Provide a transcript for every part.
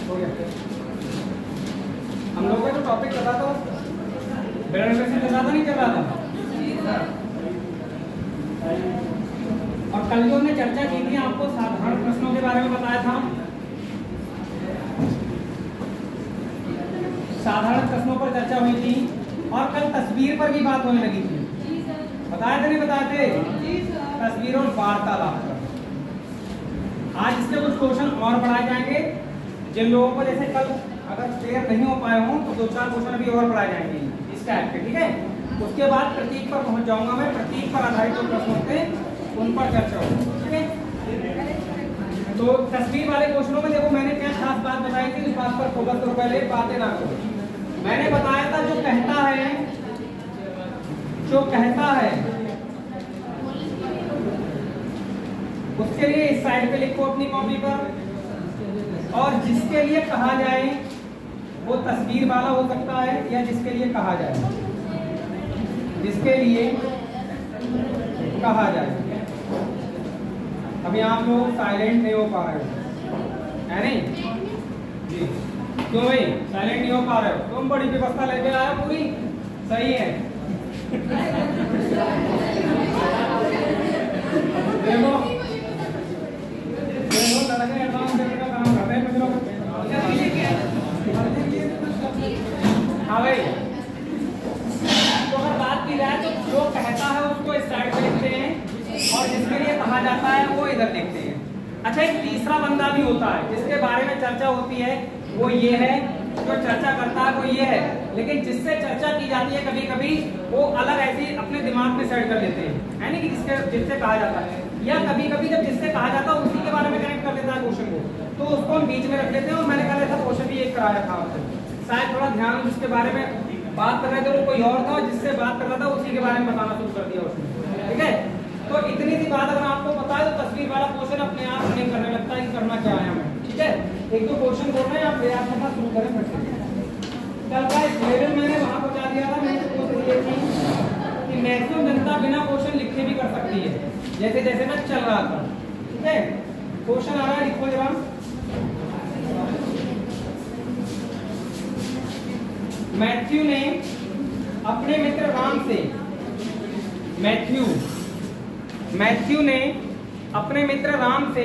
हम लोगों का जो टॉपिक चल रहा था ब्लड डोनेशन चल रहा था, नहीं चल रहा था। और कल जो हमने चर्चा की थी, आपको साधारण प्रश्नों के बारे में बताया था। साधारण प्रश्नों पर चर्चा हुई थी और कल तस्वीर पर भी बात होने लगी थी। बताए थे नहीं बताते? तस्वीर और वार्तालाप पर। आज इसके कुछ क्वेश्चन और बढ़ाए जाएंगे। जिन लोगों को जैसे कल अगर क्लियर नहीं हो पाए हों तो 2-4 क्वेश्चन अभी और बढ़ाए जाएंगे इस टाइप के, ठीक है। उसके बाद प्रतीक पर पहुंच जाऊंगा मैं। प्रतीक पर आधारित जो प्रश्न होते हैं उन पर चर्चा होगी, ठीक है। तो तस्वीर वाले क्वेश्चनों में देखो मैंने क्या खास बात बताई थी, इस बात पर फोकस करो, पहले बातें ना करो। मैंने बताया था जो कहता है उसके लिए इस साइड पे लिखो अपनी कॉपी पर, और जिसके लिए कहा जाए वो तस्वीर वाला हो सकता है या जिसके लिए कहा जाए, जिसके लिए कहा जाए। अभी आप लोग साइलेंट नहीं हो पा रहे हो, है नहीं जी? क्यों भाई साइलेंट नहीं हो पा रहे हो? तुम बड़ी व्यवस्था लेके आया पूरी, सही है। देखो लड़के एडवांस देने का काम करते हैं कुछ लोग। हाँ भाई, तो अगर बात की जाए तो जो कहता है उसको इस साइड पे लिखते हैं और जिसके लिए कहा जाता है वो इधर लिखते हैं। अच्छा, एक तीसरा बंदा भी होता है जिसके बारे में चर्चा होती है, वो ये है। जो चर्चा करता है वो ये है, लेकिन जिससे चर्चा की जाती है कभी कभी वो अलग ऐसे अपने दिमाग में सेट कर लेते हैं, है नहीं कि जिससे कहा जाता है, या कभी कभी जब जिससे कहा जाता है उसी के बारे में कनेक्ट कर देता है क्वेश्चन को, तो उसको हम बीच में रख लेते हैं। और मैंने कहा था क्वेश्चन भी एक कराया था आपको, शायद थोड़ा ध्यान जिसके बारे में बात कर रहे थे वो कोई और था, जिससे बात कर रहा था उसी के बारे में बताना शुरू कर दिया उसने, ठीक है। तो इतनी सी बात अगर आपको पता है तो तस्वीर वाला क्वेश्चन अपने आप नहीं करने लगता है कि करना क्या है हमें, ठीक है। एक दो क्वेश्चन बोल रहे हैं, आप प्रयास करना शुरू करें फिर से। कल का एक लेवल मैंने वहां पहुंचा दिया था। मैंने कोशिश ये थी कि मैक्सिमम जनता बिना क्वेश्चन लिखे भी कर सकती है, जैसे जैसे मैं चल रहा था, ठीक है। क्वेश्चन आ रहा है, लिखो जरा। मैथ्यू ने अपने मित्र राम से मैथ्यू ने अपने मित्र राम से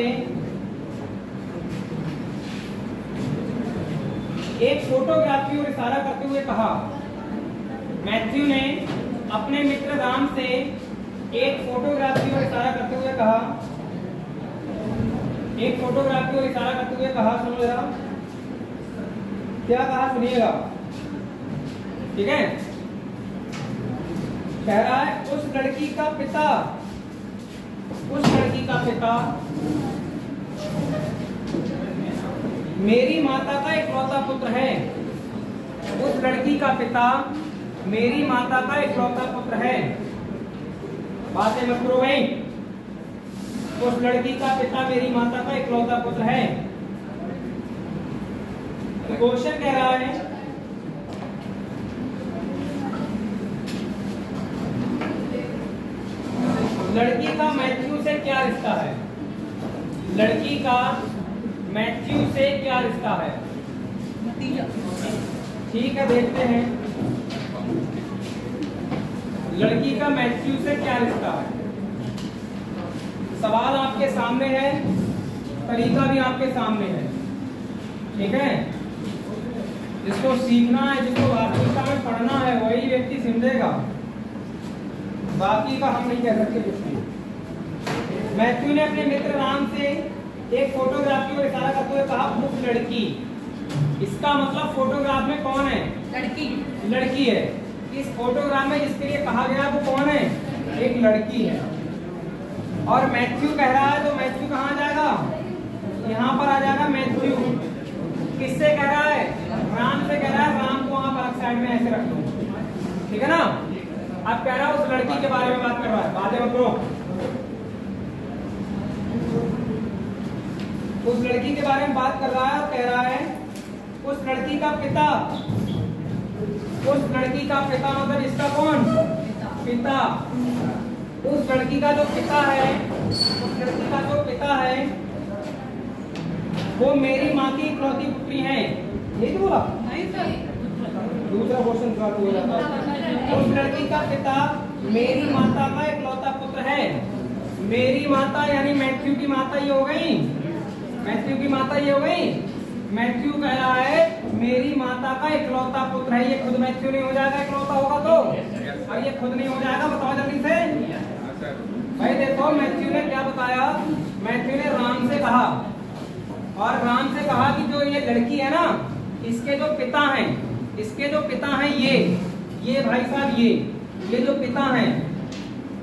एक फोटोग्राफी और इशारा करते हुए कहा। मैथ्यू ने अपने मित्र राम से एक फोटोग्राफी और इशारा करते हुए कहा। एक फोटोग्राफी और इशारा करते हुए कहा, सुनो जरा क्या कहा, सुनिएगा, ठीक है। कह रहा है उस लड़की का पिता मेरी माता का इकलौता पुत्र है। उस लड़की का पिता मेरी माता का इकलौता पुत्र है। बातें मत करो भाई। उस लड़की का पिता मेरी माता का इकलौता पुत्र है। क्वेश्चन कह रहा है लड़की का मैथ्यू से क्या रिश्ता है? लड़की का मैथ्यू से क्या रिश्ता है? ठीक है, देखते हैं लड़की का मैथ्यू से क्या रिश्ता है। सवाल आपके सामने है, तरीका भी आपके सामने है, ठीक है। जिसको सीखना है, जिसको वास्तविकता में पढ़ना है, वही व्यक्ति समझेगा, बाकी का हम नहीं कह सकते कुछ नहीं। मैथ्यू ने अपने मित्र राम से एक फोटोग्राफी और इशारा करते हुए कहा उस लड़की। इसका मतलब फोटोग्राफ में कौन है? लड़की है। इस फोटोग्राफ में जिसके लिए कहा गया वो कौन है? एक लड़की है। और मैथ्यू कह रहा है तो मैथ्यू कहाँ जाएगा? यहाँ पर आ जाएगा मैथ्यू। किससे कह रहा है? राम से कह रहा है। राम को वहां पर साइड में ऐसे रख दो, ठीक है ना। अब कह रहा है उस लड़की के बारे में बात कर रहा है, बातें मत करो। उस लड़की के बारे में बात कर रहा है और कह रहा है उस लड़की का पिता, उस लड़की का पिता मतलब इसका कौन? पिता। उस लड़की का जो पिता है, उस लड़की का जो पिता है वो मेरी माँ की इकलौती पुत्री है। होगा? दूसरा क्वेश्चन चालू हो जाता है। उस लड़की का पिता मेरी माता का इकलौता पुत्र है। मेरी माता यानी मैथ्यू की माता ये हो गई, मैथ्यू की माता ये हो गई। मैथ्यू कह रहा है मेरी माता का इकलौता पुत्र है। ये खुद मैथ्यू नहीं हो जाएगा, इकलौता होगा तो, और ये खुद नहीं हो जाएगा। बताओ जल्दी से भाई। देखो मैथ्यू ने क्या बताया, मैथ्यू ने राम से कहा, और राम से कहा कि जो ये लड़की है ना, इसके जो पिता हैं, इसके जो पिता हैं ये भाई साहब ये जो पिता हैं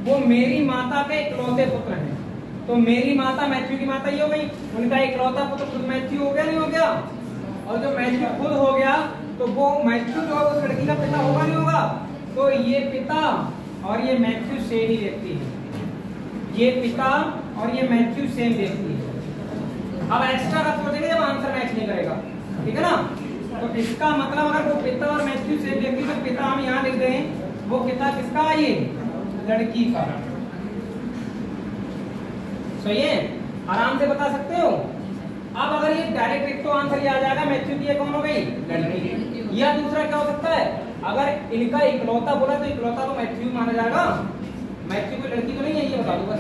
वो मेरी माता के इकलौते पुत्र हैं। तो मेरी माता मैथ्यू की माता ये हो गई, उनका इकलौता पुत्र खुद मैथ्यू हो गया, नहीं हो गया? और जो मैथ्यू खुद हो गया तो वो मैथ्यू जो है उस लड़की का पिता होगा, नहीं होगा? तो ये पिता और ये मैथ्यू सेम ही व्यक्ति है। ये पिता और ये मैथ्यू सेम व्यक्ति है। अब एक्स्ट्रा का सोचेंगे जब आंसर मैच नहीं करेगा, ठीक है ना? तो इसका मतलब अगर वो पिता और मैथ्यू सेम व्यक्ति, तो पिता हम यहाँ लिख दें, वो पिता किसका है? ये लड़की का। सही है, आराम से बता सकते हो। अब अगर ये डायरेक्ट एक तो आंसर ये आ जाएगा मैथ्यू की, ये कौन हो गई? लड़की। या दूसरा क्या हो सकता है, अगर इनका इकलौता बोला तो इकलौता तो मैथ्यू माना जाएगा। मैथ्यू कोई लड़की तो नहीं है, ये बता दो बस।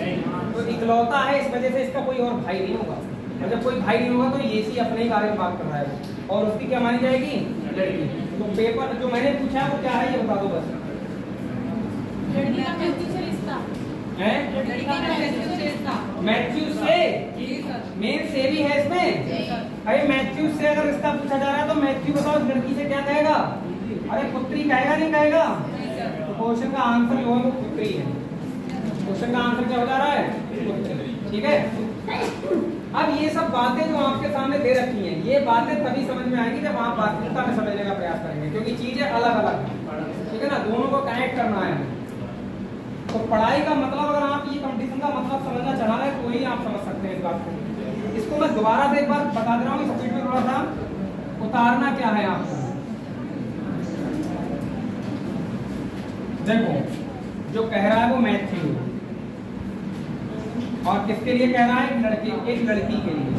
तो इकलौता है, इस वजह से इसका कोई और भाई नहीं होगा। और जब कोई भाई नहीं होगा तो ये सी अपने ही बारे में बात कर रहा है, और उसकी क्या मानी जाएगी? लड़की। तो पेपर जो मैंने पूछा वो क्या है ये बता दो बस। लड़की का मैथ्यू से रिश्ता है, लड़की का मैथ्यू से रिश्ता, मैथ्यू से मेन से भी है इसमें। अरे मैथ्यू से अगर रिश्ता पूछा जा रहा है तो मैथ्यू बताओ उस लड़की से क्या कहेगा? अरे पुत्री कहेगा, नहीं कहेगा? तो क्वेश्चन का आंसर जो है वो पुत्री है। क्वेश्चन का आंसर क्या हो जा रहा है? पुत्री। ठीक है, अब ये सब बातें जो आपके सामने दे रखी हैं, ये बातें तभी समझ में आएंगी जब आप वास्तविकता में समझने का प्रयास करेंगे, क्योंकि चीजें अलग अलग हैं। ठीक है ना, दोनों को कनेक्ट करना है। तो पढ़ाई का मतलब, अगर आप ये कंपटीशन का मतलब समझना चाह रहे हैं तो ही आप समझ सकते हैं इस बात को। इसको मैं दोबारा से एक बार बता दे रहा हूँ, स्पीड में थोड़ा सा उतारना क्या है आपको। देखो जो कह रहा है वो मैथ्यू, और किसके लिए कह रहा है? एक लड़की के लिए।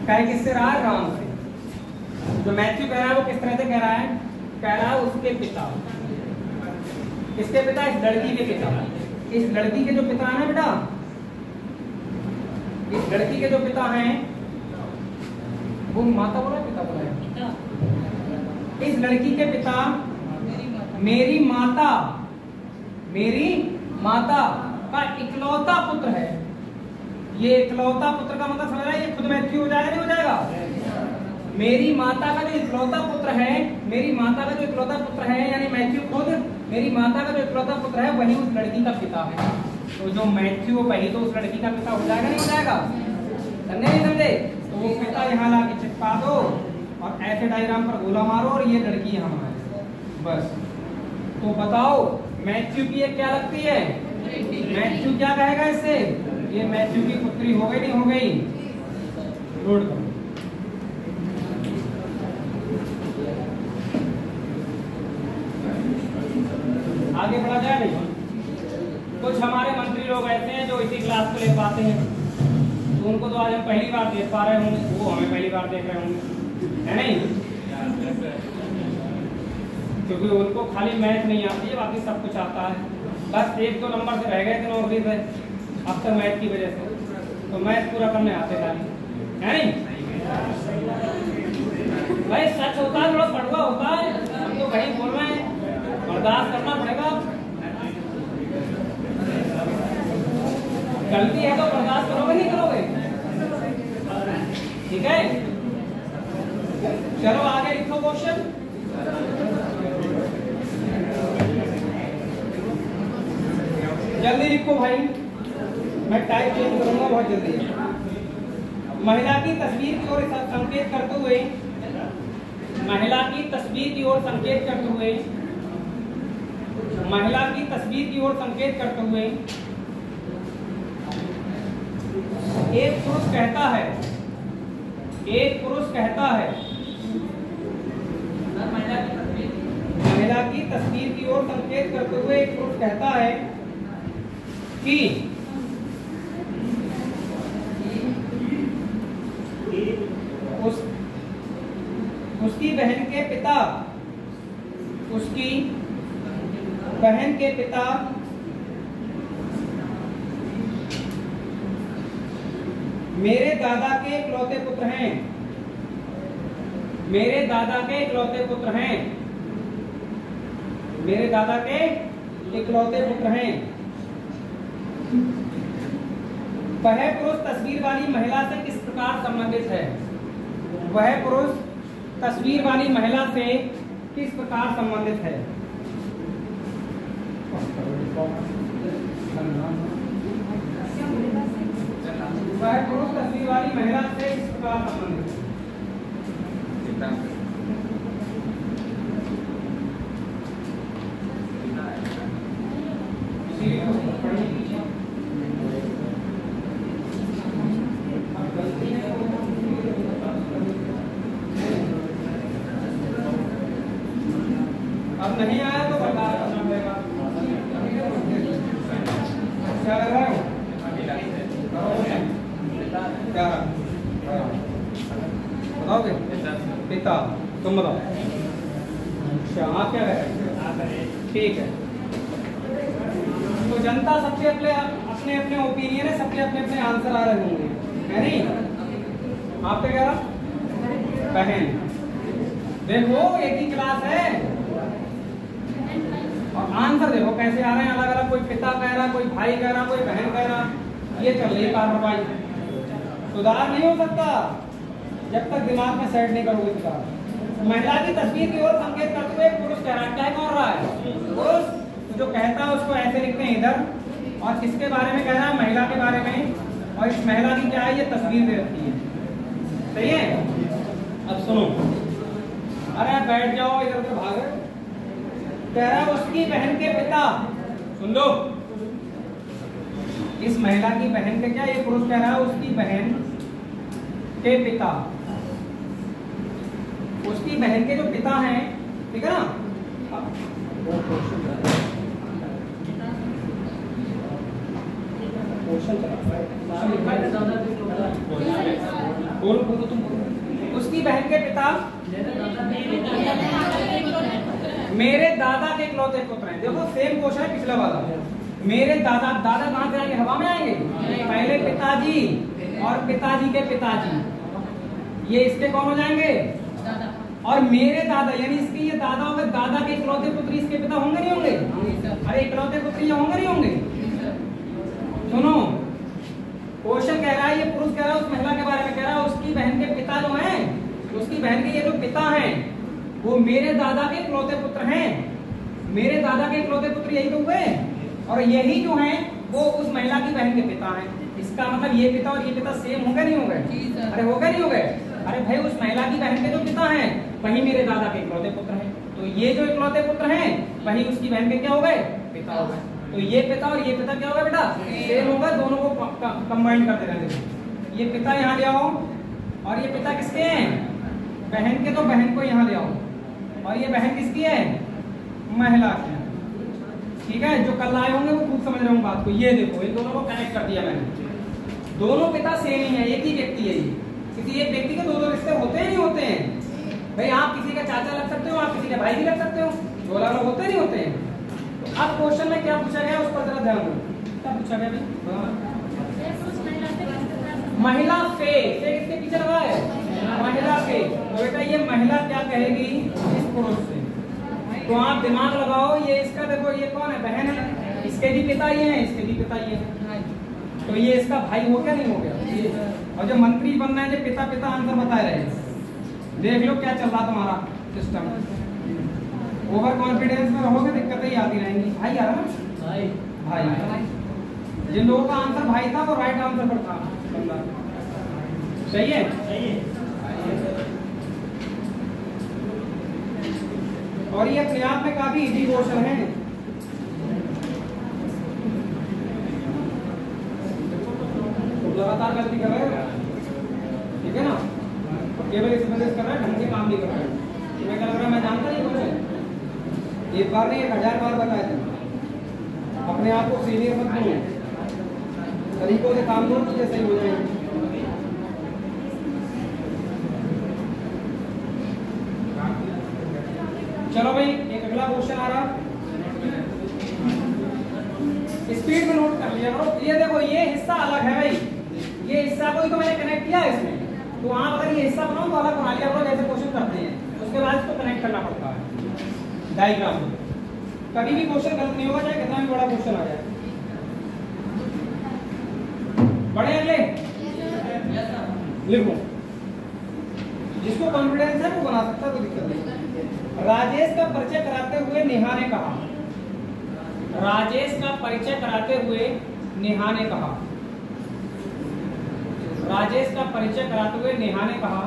कह किससे रहा है? राम से। जो मैथ्यू कह रहा है वो किस तरह से कह रहा है? कह रहा है उसके पिता। किसके पिता? इस लड़की के पिता। इस लड़की के जो पिता है ना बेटा, इस लड़की के जो पिता हैं वो माता बोला पिता बोला है? इस लड़की के पिता मेरी माता का इकलौता पुत्र है। ये इकलौता पुत्र का मतलब समझ रहा है, ये खुद मैथ्यू हो जाएगा, नहीं हो जाएगा? मेरी माता का जो इकलौता पुत्र है, मेरी माता का जो इकलौता पुत्र है, यानी मैथ्यू खुद मेरी माता का जो इकलौता पुत्र है वही उस लड़की का पिता है। तो जो मैथ्यू वही तो उस लड़की का पिता हो जाएगा, नहीं हो जाएगा? समझे नहीं समझे? तो वो पिता यहाँ ला के चिपका दो और ऐसे डायग्राम पर गोला मारो और ये लड़की यहाँ मारो, बस। तो बताओ मैथ्यू की ये क्या लगती है? मैथ्यू क्या कहेगा इससे? ये मैथ्यू की पुत्री हो गई, नहीं हो गई? नोट करो। आगे बढ़ा जाए नहीं? कुछ हमारे मंत्री लोग ऐसे हैं जो इसी क्लास को ले पाते हैं, तो उनको तो आज हम पहली बार देख पा रहे होंगे, वो हमें पहली बार देख रहे होंगे, है नहीं? क्योंकि उनको खाली मैथ नहीं आती है, बाकी सब कुछ आता है। बस एक दो नंबर से रह गए थे नौकरी से अब तक मैथ की वजह से, तो मैथ पूरा करने आते खाली, है नहीं? भाई सच होता है, थोड़ा कड़वा होता है, हम तो वही बोल रहे हैं, बर्दाश्त करना पड़ेगा। गलती है तो बर्दाश्त करोगे, नहीं करोगे? ठीक है, चलो आगे लिखो क्वेश्चन। जल्दी लिखो भाई, मैं टाइप चेंज करूंगा बहुत जल्दी। महिला की तस्वीर की ओर संकेत करते हुए, महिला की तस्वीर की ओर संकेत करते हुए, महिला की तस्वीर की ओर संकेत करते हुए एक पुरुष कहता है, एक पुरुष कहता है, महिला की तस्वीर की ओर संकेत करते हुए एक पुरुष कहता है कि उसकी बहन के पिता, उसकी बहन के पिता मेरे दादा के इकलौते पुत्र हैं, मेरे दादा के इकलौते पुत्र हैं, मेरे दादा के इकलौते पुत्र हैं। वह पुरुष तस्वीर वाली महिला से किस प्रकार संबंधित है? वह पुरुष तस्वीर वाली महिला से किस प्रकार संबंधित है? वह पुरुष तस्वीर वाली महिला से किस प्रकार संबंधित है? अब नहीं आया तो बता करना पड़ेगा। क्या लग रहा है? क्या बताओगे? पिता। तुम बताओ। अच्छा, आप क्या कह रहे हैं? ठीक है। तो जनता सबके अपने अपने अपने ओपिनियन है, सबके अपने अपने आंसर आ रहे होंगे, है नहीं? आप क्या कह रहा? बहन। देखो एक ही क्लास है और आंसर देखो कैसे आ रहे हैं अलग अलग। कोई पिता कह रहा, कोई भाई कह रहा, कोई बहन कह रहा। ये चल रही है कार्रवाई। सुधार नहीं हो सकता जब तक दिमाग में सेट नहीं करोगे सुधार। महिला की तस्वीर की ओर संकेत करते हुए पुरुष कह रहा है। क्या कौन रहा है? पुरुष। जो कहता है उसको ऐसे लिखते हैं इधर, और किसके बारे में कह रहा है? महिला के बारे में। और इस महिला की क्या है? ये तस्वीर दे रखी है। सही है? अब सुनो। अरे बैठ जाओ, इधर उधर भाग। कह रहा है उसकी बहन के पिता। सुन लो, इस महिला की बहन के क्या? ये पुरुष कह रहा है उसकी बहन के पिता, उसकी बहन के जो पिता हैं, ठीक है ना? बोलो बोलो तुम बोलो। उसकी बहन के पिता मेरे दादा के इकलौते पुत्र हैं। देखो सेम क्वेश्चन है पिछला वाला। मेरे दादा, दादा कहाँ से आएंगे? हवा में आएंगे। पहले पिताजी और पिताजी के पिताजी, ये इसके कौन हो जाएंगे? और मेरे दादा, यानी इसके ये दादा होंगे। दादा के इकलौते पुत्र इसके पिता होंगे नहीं होंगे? अरे इकलौते पुत्र ये होंगे नहीं होंगे? सुनो, क्वेश्चन कह रहा है, ये पुरुष कह रहा है उस महिला के बारे में, कह रहा है उसकी बहन के पिता जो हैं, उसकी बहन के ये जो पिता हैं वो मेरे दादा के इकलौते पुत्र हैं। मेरे दादा के इकलौते पुत्र यही तो हुए, और यही जो हैं वो उस महिला की बहन के पिता हैं। इसका मतलब ये पिता और ये पिता सेम हो गए नहीं हो गए? अरे हो गए नहीं हो गए? अरे भाई उस महिला की बहन के जो पिता हैं वही मेरे दादा के इकलौते पुत्र हैं। तो ये जो इकलौते पुत्र हैं वही उसकी बहन के क्या हो गए? पिता हो गए। तो ये पिता और ये पिता क्या होगा बेटा? सेम होगा। दोनों को कंबाइन कर देना। देखो ये पिता यहाँ ले आओ, और ये पिता किसके हैं? बहन के। तो बहन को यहाँ ले आओ, और ये बहन किसकी है? महिला की। ठीक है? जो कल आए होंगे वो खूब समझ रहे होंगे बात को। ये देखो इन दोनों को कनेक्ट कर दिया मैंने। दोनों पिता सेम ही है, एक ही व्यक्ति है। ये किसी एक व्यक्ति के दो दो रिश्ते होते हैं नहीं होते हैं? भाई आप किसी का चाचा लग सकते हो, आप किसी का भाई भी लग सकते हो। दो अलग होते नहीं होते हैं? तो अब क्वेश्चन में क्या पूछा गया उस पर जरा ध्यान दो। क्या पूछा गया भाई? महिला से किसके पीछे लगा है? महिला से। तो बेटा ये महिला क्या कहेगी इस पुरुष से? तो आप दिमाग लगाओ। ये इसका देखो, ये कौन है? बहन है। इसके भी पिता ये हैं, इसके भी पिता ये हैं। तो ये इसका भाई हो गया नहीं हो गया? और जो मंत्री बन रहे हैं जो पिता पिता आंसर बता रहे हैं, देख लो क्या चल रहा तुम्हारा सिस्टम। ओवर कॉन्फिडेंस में रहोगे दिक्कतें ही आती रहेंगी। भाई आ रहा ना? भाई। जिन लोगों का आंसर भाई था वो राइट आंसर पर था। सही है? और ये अपने आप में काफी इजी क्वेश्चन है। तो लगातार गलती कर रहे हो, ठीक है ना? केवल इस वजह से कर रहा है, ढंग से काम नहीं कर रहा है। तुम्हें क्या लग रहा है मैं जानता नहीं कुछ? एक बार नहीं 1000 बार बताया था। अपने आप को सीनियर मत करो, तरीकों से काम करो, चीजें सही हो जाएंगी। चलो भाई एक अगला क्वेश्चन आ रहा, स्पीड में नोट कर लिया करो। ये देखो ये हिस्सा अलग है भाई, ये हिस्सा को ही तो मैंने कनेक्ट किया है इसमें, तो आप अगर ये हिस्सा बनाओ तो अलग बना लिया करो जैसे क्वेश्चन करते हैं, उसके बाद इसको कनेक्ट करना पड़ता है डायग्राम में। कभी भी क्वेश्चन गलत नहीं होगा चाहे कितना भी बड़ा क्वेश्चन आ जाए। बड़े अगले लिखो, जिसको कॉन्फिडेंस है वो बना सकता है, कोई दिक्कत नहीं। राजेश का परिचय कराते हुए नेहा ने कहा, राजेश का परिचय कराते हुए नेहा ने कहा, राजेश का परिचय कराते हुए नेहा ने कहा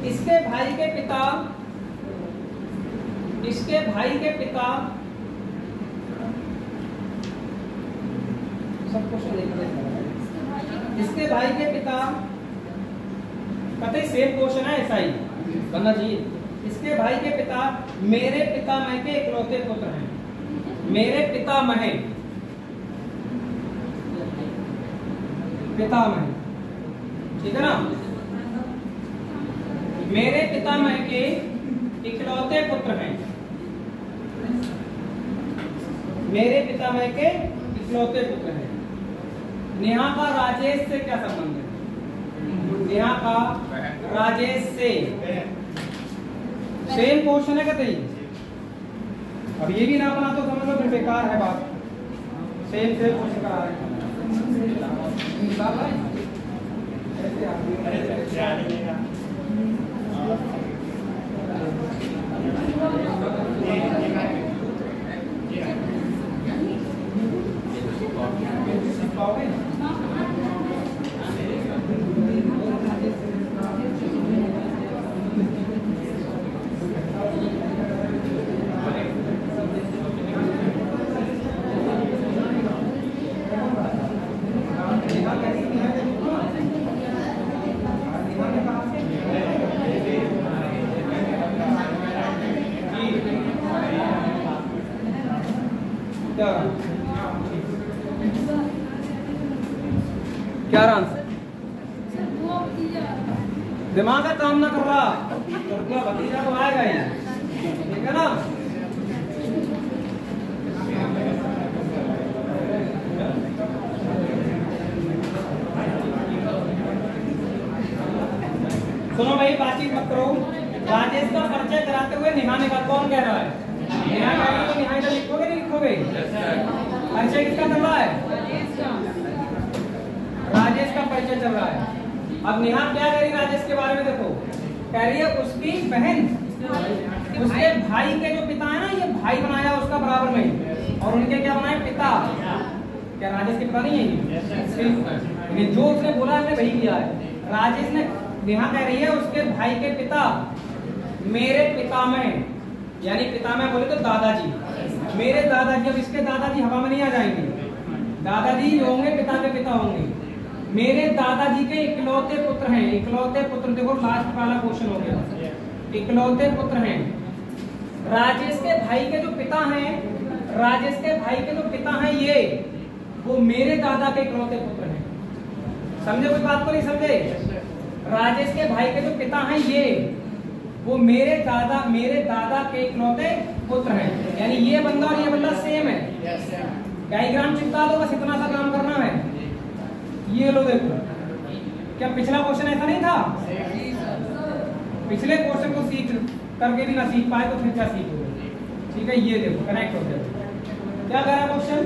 इसके भाई के पिता, इसके भाई के पिता, सब कुछ इसके भाई के पिता, कतई सेम क्वेश्चन है ऐसा ही बनना चाहिए। इसके भाई के पिता मेरे पितामह के इकलौते पुत्र हैं, मेरे पितामह, पितामह, ठीक है ना, मेरे पितामह के इकलौते पुत्र हैं, मेरे पितामह के इकलौते पुत्र हैं। नेहा का राजेश से क्या संबंध है? नेहा का राजेश से सेम क्वेश्चन है कतई, अब ये भी ना बना तो समझ लो फिर बेकार है बात, सेम क्वेश्चन करा रहे हैं। क्या आंसर? दिमाग का काम ना कर रहा तो भतीजा तो आएगा ही, ठीक है ना। सुनो भाई बातचीत मत करो। राजेश का परिचय कराते हुए नेहा ने कहा, कौन कह रहा है? नेहा कह रही है, तो नेहा इधर लिखोगे नहीं लिखोगे? परिचय किसका चल रहा है? राजेश का परिचय चल रहा है। अब नेहा क्या कह रही राजेश के बारे में देखो, कह रही है उसकी बहन, उसके भाई के जो पिता है ना, ये भाई बनाया उसका बराबर में, और उनके क्या बनाए? पिता। क्या राजेश के पिता नहीं है? ये जो उसने बोला हमने वही किया है। राजेश ने, नेहा कह रही है उसके भाई के पिता मेरे पितामह, यानी पितामह बोले तो दादाजी, मेरे दादाजी। अब इसके दादाजी हवा में नहीं आ जाएंगे, दादाजी जो होंगे पिता के पिता होंगे। मेरे दादाजी के इकलौते पुत्र हैं, इकलौते पुत्र, देखो लास्ट वाला क्वेश्चन हो गया, इकलौते पुत्र हैं। राजेश के भाई के जो पिता हैं, राजेश के भाई के जो पिता हैं ये, वो मेरे दादा के इकलौते पुत्र हैं। समझे कोई बात को? नहीं समझे? राजेश के भाई के जो पिता हैं ये, वो मेरे दादा के इकलौते पुत्र हैं। यानी ये बंदा और ये बंदा सेम है। डायग्राम चिपका दो, बस इतना सा काम करना है। ये लो देखो, क्या पिछला क्वेश्चन ऐसा नहीं था? पिछले क्वेश्चन को सीख करके भी ना सीख पाए तो फिर क्या सीखोगे? ठीक है, ये देखो कनेक्ट हो गया। क्या कह रहा है क्वेश्चन?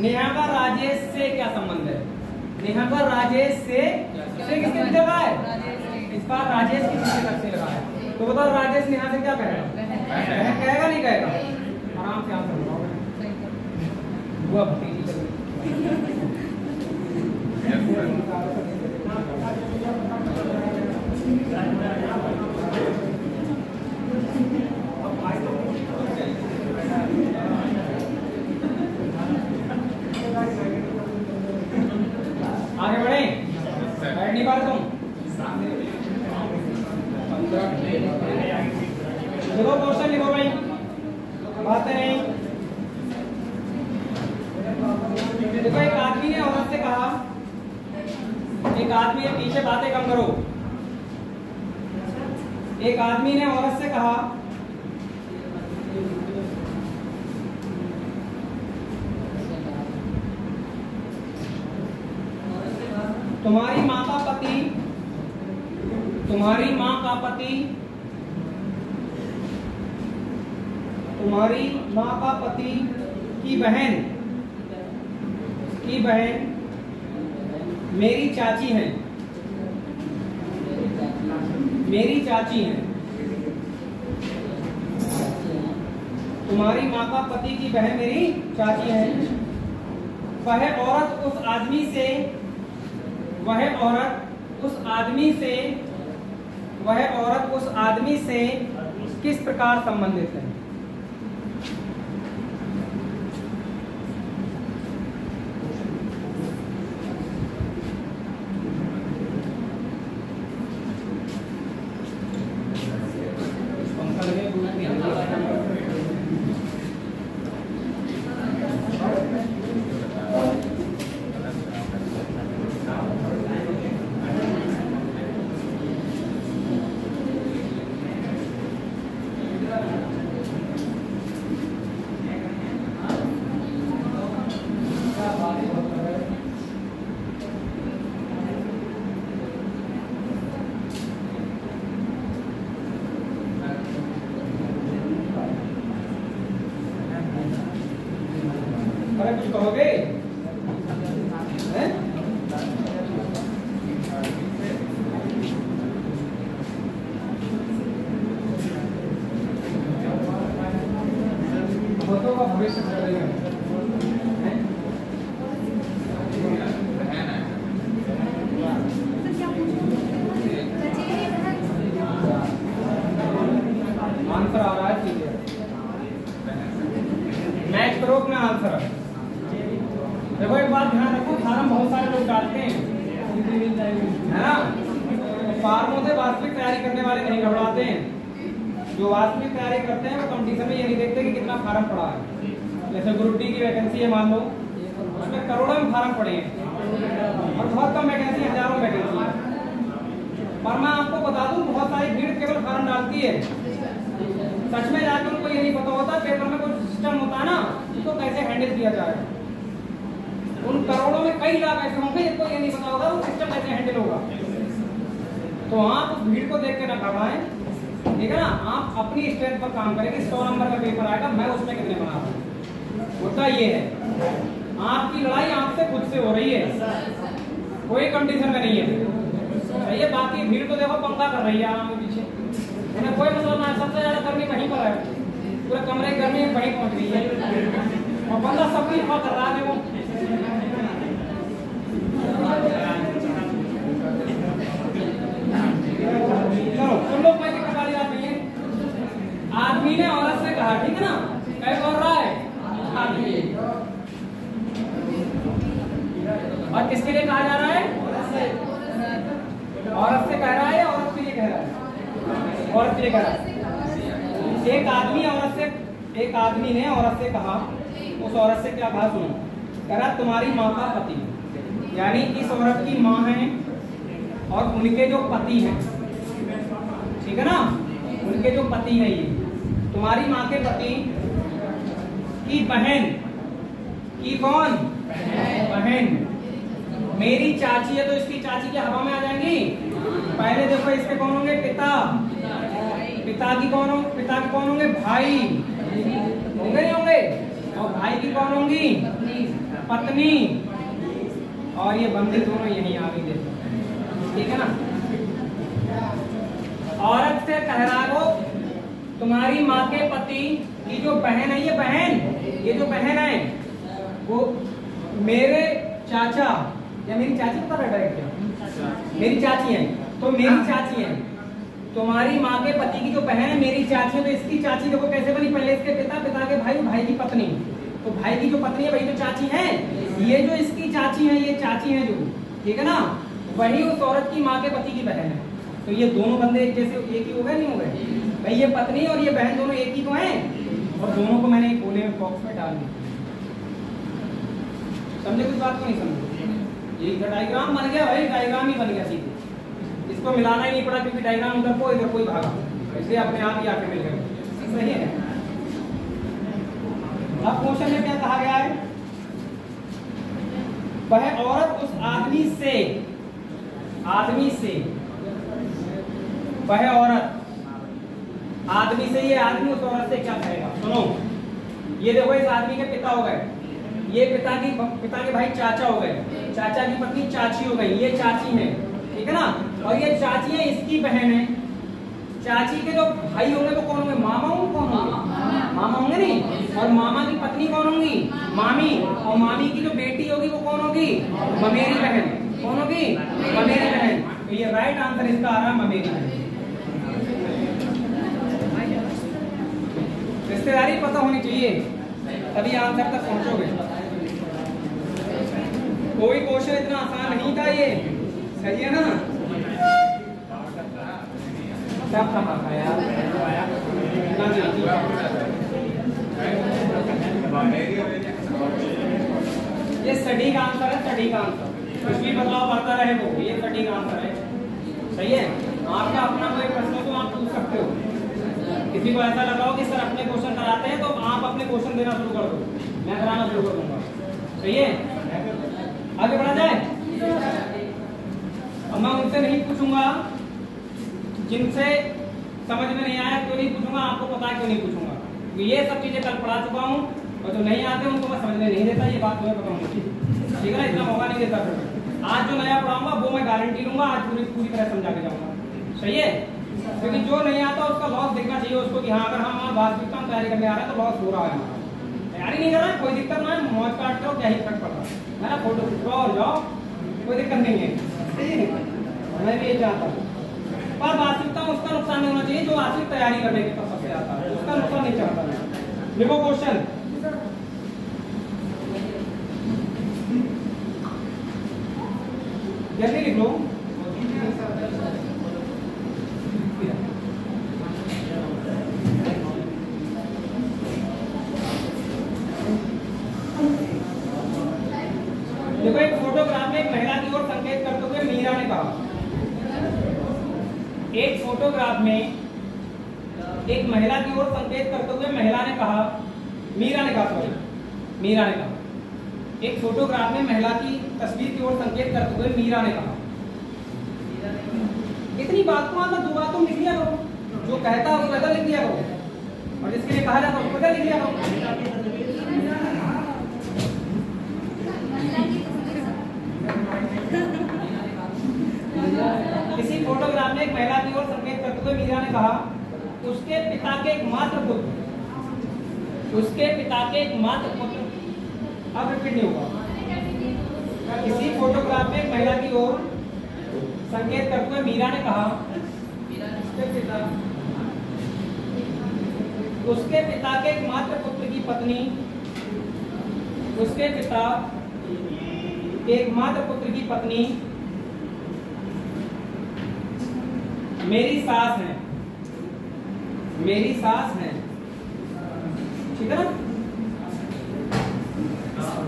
नेहा का राजेश से क्या संबंध है? नेहा का राजेश से किसके पीछे लगा है? इस बार राजेश के पीछे लग से लगा है। तो बताओ राजेश नेहा से क्या कहेगा? कहेगा नहीं कहेगा? आराम से आंसर बताओ। हुआ भतीजी आगे बढ़े, बैठ नहीं पा रहे तुम। देखो क्वेश्चन लिखो भाई, बातें नहीं। देखो एक आदमी ने औरत से कहा, एक आदमी है पीछे बातें कम करो, एक आदमी ने औरत से कहा, तुम्हारी माँ का पति तुम्हारी माँ का पति की बहन मेरी चाची है। तुम्हारी माँ का पति की बहन मेरी चाची है। वह औरत उस आदमी से किस प्रकार संबंधित है? कुछ कहोगे? बहुतों का भविष्य आंसर आ रहा है। ठीक है, मैच करो अपना आंसर। देखो एक बात ध्यान रखो, फार्म बहुत सारे लोग डालते हैं, है ना? फार्मों से वास्तविक तैयारी करने वाले नहीं घबराते हैं। जो वास्तविक तैयारी करते हैं वो कंपटीशन में ये नहीं देखते कि कितना फार्म पड़ा है। जैसे ग्रुप डी की वैकेंसी है, मान लो उसमें करोड़ों में फार्म पड़े हैं और बहुत कम वैकेंसी, हजारों वैकेंसी है। पर मैं आपको बता दूं, बहुत सारी भीड़ केवल फार्म डालती है, सच में जाकर उनको ये नहीं पता होता पेपर में कोई सिस्टम होता है ना, उसको कैसे हैंडल किया जाए। उन करोड़ों में कई लाख ऐसे होंगे जिनको ये नहीं पता होगा वो सिस्टम कैसे हैंडल होगा। तो आप उस भीड़ को देख के ना घबराएं, ठीक है ना? आप अपनी स्ट्रेंथ पर काम करेंगे। 100 नंबर का पेपर आएगा, मैं उसमें कितने बना रहा हूँ, होता ये है। आपकी लड़ाई आपसे खुद से हो रही है, कोई कंडीशन में नहीं है। सही है, बाकी भीड़ तो देखो पंखा कर रही है आराम के पीछे, उन्हें कोई मतलब ना। सबसे ज्यादा गर्मी वहीं पर है, पूरे कमरे की गर्मी वहीं पहुंच गई है और बंदा सब कुछ कर रहा है। वो चलो तुम लोग कोई दिक्कत वाली बात नहीं है। आदमी ने औरत से कहा, ठीक है ना? क्या कर रहा है आदमी, और किसके लिए कहा जा रहा है? औरत से कह रहा है या औरत के लिए कह रहा है? औरत के लिए कह रहा है। एक आदमी ने औरत से कहा, उस औरत से क्या कहा सुनो, कह रहा तुम्हारी माँ का पति, यानी इस औरत की माँ है और उनके जो पति हैं, ठीक है ना? उनके जो पति हैं, ये तुम्हारी माँ के पति की बहन की कौन? बहन मेरी चाची है, तो इसकी चाची क्या हवा में आ जाएंगी? पहले देखो इसके कौन होंगे? पिता की कौन होंगे? भाई होंगे नहीं होंगे? और भाई की कौन होंगी? पत्नी। और ये बंदी दोनों यहीं आ गई, देखो, ठीक है ना? औरत से कह रहा हो तुम्हारी माँ के पति की जो बहन है, ये जो बहन है वो मेरे चाचा या मेरी चाची, पता बैठा है क्या? मेरी चाची है, तो मेरी चाची है। तुम्हारी माँ के पति की जो बहन है मेरी चाची है, तो इसकी चाची देखो कैसे बनी? पहले इसके पिता के भाई की पत्नी, तो भाई की जो पत्नी है वही तो चाची है। ये जो इसकी चाची है, ये चाची है जो, ठीक है ना? वही उस औरत की माँ के पति की बहन है। तो ये दोनों बंदे एक जैसे, एक ही हो गए, नहीं हो गए भाई? ये पत्नी और ये बहन दोनों एक ही तो हैं, और दोनों को मैंने एक गोले में बॉक्स में डाल दिया। समझे कुछ बात को? नहीं समझे? ये डायग्राम बन गया भाई, डायग्राम ही बन गया सीधे। इसको मिलाना ही नहीं पड़ा क्योंकि डायग्राम उधर को इधर कोई भागा, इसलिए अपने आप ही आके मिल गए। सही है। अब क्वेश्चन में क्या कहा गया है, वह औरत उस आदमी से वह औरत आदमी से, ये आदमी उस औरत से क्या कहेगा। सुनो, ये देखो इस आदमी के पिता हो गए, ये पिता के भाई चाचा हो गए, चाचा की पत्नी चाची हो गई, ये चाची है, ठीक है ना। और ये चाची है, इसकी बहन है। चाची के जो भाई होंगे वो कौन होंगे, मामा होंगे, कौन होंगे, मामा होंगे नहीं। और मामा की पत्नी कौन होंगी, मामी। और मामी की जो बेटी होगी वो कौन होगी, ममेरी बहन। कौन होगी, ममेरी बहन। तो ये राइट आंसर इसका आ रहा है ममेरी बहन। रिश्तेदारी पता होनी चाहिए तभी आंसर तक पहुंचोगे। कोई क्वेश्चन इतना आसान नहीं था ये, सही है ना। सब कहा था यार, ये सटीक आंसर है, सटीक आंसर। कुछ भी बदलाव आता रहे वो, ये सटीक आंसर है। सही है। आपका अपना कोई प्रश्न तो आप पूछ सकते हो। किसी को ऐसा लगा हो कि सर अपने क्वेश्चन कराते हैं तो आप अपने क्वेश्चन देना शुरू कर दो, मैं कराना शुरू कर दूंगा। सही है। आगे बढ़ा जाए। अब मैं उनसे नहीं पूछूंगा जिनसे समझ में नहीं आया, क्यों नहीं पूछूंगा, आपको पता है क्यों नहीं पूछूंगा, क्योंकि ये सब चीजें कल पढ़ा चुका हूँ और जो नहीं आते उनको मैं समझने नहीं देता, ये बात तुम्हें बताऊंगा। ठीक है ना, इतना मौका नहीं देता। फिर आज जो नया पढ़ाऊंगा वो मैं गारंटी लूंगा, आज पूरी तरह समझा के जाऊंगा। सही है। क्योंकि जो नहीं आता उसका लॉस देखना चाहिए उसको कि हाँ अगर हम वास्तविकता में तैयारी करने आ रहे हैं तो लॉस हो रहा है हमारा। तैयारी नहीं कर रहा है कोई दिक्कत ना है, मौज काट करो, क्या ही फर्क पड़ रहा है ना, फोटो खिंचवाओ और जाओ, कोई दिक्कत नहीं है। मैं भी ये चाहता हूँ, पर वास्तविकता में उसका नुकसान नहीं होना चाहिए जो वास्तविक तैयारी करने के पर्पज से आता है, उसका नुकसान नहीं चाहता मैं। देखो क्वेश्चन, जल्दी लिख लो। देखो एक फोटोग्राफ में एक महिला की ओर संकेत करते हुए मीरा ने कहा, एक फोटोग्राफ में एक महिला की ओर संकेत करते हुए मीरा ने कहा, एक फोटोग्राफ में महिला की तस्वीर की ओर संकेत करते हुए मीरा ने कहा। इतनी बात को मतलब 2 बात तुम लिख लिया करो, जो कहता है उसको बदल लिख लिया करो और जिसके लिए कहा जाता है उसको बदल लिख लिया करो। किसी फोटोग्राफ में एक महिला की ओर संकेत करते हुए मीरा ने कहा, उसके पिता के एकमात्र पुत्र, अब रिपीट नहीं होगा। किसी फोटोग्राफ में एक महिला की ओर संकेत करते हुए मीरा ने कहा, उसके पिता के एकमात्र पुत्र की पत्नी, उसके पिता के एकमात्र पुत्र की पत्नी मेरी सास है, ठीक है ना।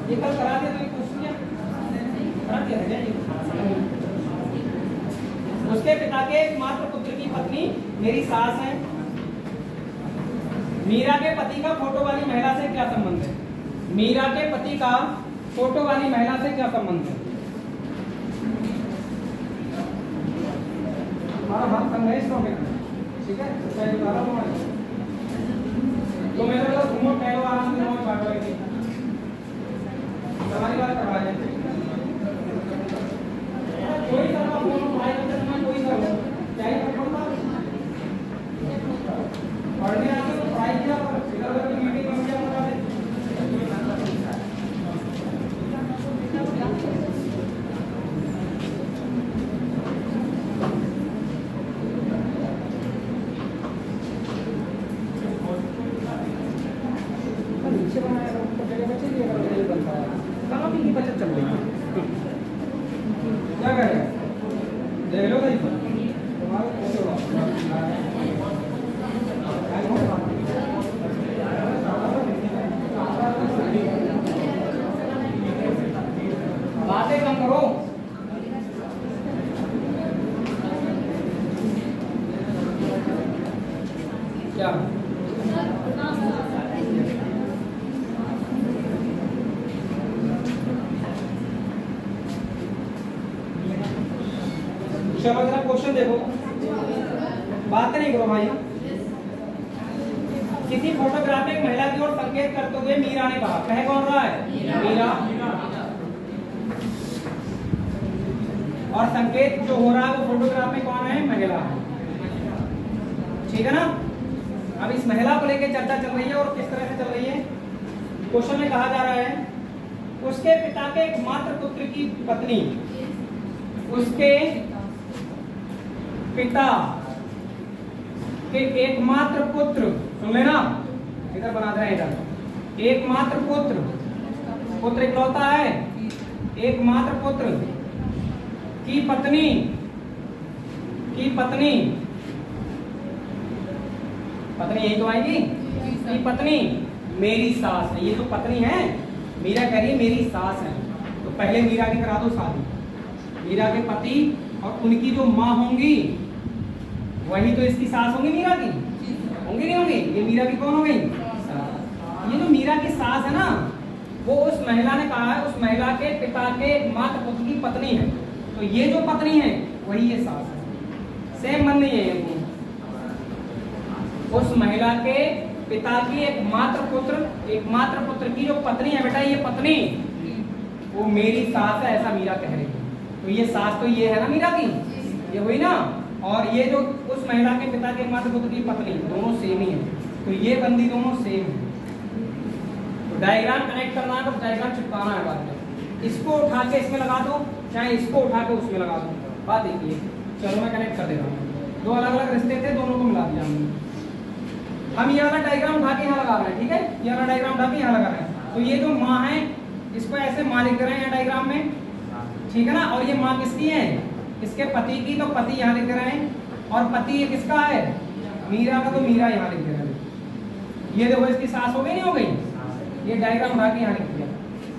ये कल करा दिया तो करा दिया। उसके पिता के एकमात्र पुत्र की पत्नी मेरी सास है। मीरा के पति का फोटो वाली महिला से क्या संबंध है, मीरा के पति का फोटो वाली महिला से क्या संबंध है। हमारा हाथ संघर्ष हो गया, ठीक है। तो मेरे को घूमो टहलो आराम से, हमारी बात करवा देते कोई करवा पढ़ाई करते समय कोई करो क्या ही पढ़ता पढ़ने आते तो पढ़ाई किया पर मीटिंग बन गया बता दे। बचत चल रही है, क्या करेगा देख लो भाई बातें कम करो। क्या चलो जरा क्वेश्चन देखो, बात नहीं करो भाई। किसी फोटोग्राफ में महिला की ओर संकेत करते हुए मीरा ने कहा, कह कौन रहा है? मीरा। और संकेत जो हो रहा है वो फोटोग्राफ में कौन है? महिला। ठीक है ना। अब इस महिला को लेकर चर्चा चल रही है और किस तरह से चल रही है। क्वेश्चन में कहा जा रहा है उसके पिता के एकमात्र पुत्र की पत्नी, उसके पिता के एकमात्र पुत्र, सुन लेना, इधर बना दे, इधर एकमात्र पुत्र, पुत्र इकलौता है, एकमात्र पुत्र की पत्नी, पत्नी यही तो आएगी, की पत्नी मेरी सास है। ये जो पत्नी है, मीरा कह रही है मेरी सास है, तो पहले मीरा की करा दो शादी। मीरा के पति और उनकी जो माँ होंगी वही तो इसकी सास होंगी, मीरा की होंगी नहीं होंगी? ये मीरा की कौन हो गई? ये जो मीरा की सास है ना, वो उस महिला ने कहा है उस महिला के पिता के माता पुत्र की पत्नी है, तो ये जो पत्नी है वही ये सास है। सेम मन नहीं है ये। उस महिला के पिता की एकमात्र पुत्र की जो पत्नी है बेटा, ये पत्नी वो मेरी सास है, ऐसा मीरा कह रही है। तो ये सास तो ये है ना मीरा की, ये हुई ना। और ये जो उस महिला के पिता के एकमात्र पुत्र की पत्नी, दोनों सेम ही है, तो ये बंदी दोनों सेम है। तो डायग्राम कनेक्ट करना है तो डायग्राम चिपकाना है बाद में। इसको उठा के इसमें लगा दो, चाहे इसको उठा के उसमें लगा दो, बात एक ही है। चलो मैं कनेक्ट कर दे रहा हूँ। दो अलग अलग रिश्ते थे, दोनों को मिला दिया हम ये वाला डायग्राम उठा के यहाँ लगा रहे हैं, ठीक है। ये वाला डायग्राम उठा के यहाँ लगा रहे हैं। तो ये जो माँ है इसको ऐसे माँ लिख रहे हैं डायग्राम में, ठीक है ना। और ये माँ किसकी है? इसके पति की, तो पति यहाँ लिख रहे हैं। और पति ये किसका है? मीरा का, तो मीरा यहाँ लिख रहे हैं। ये देखो इसकी सास हो गई नहीं हो गई? ये डायग्राम उठा के यहाँ लिख दिया।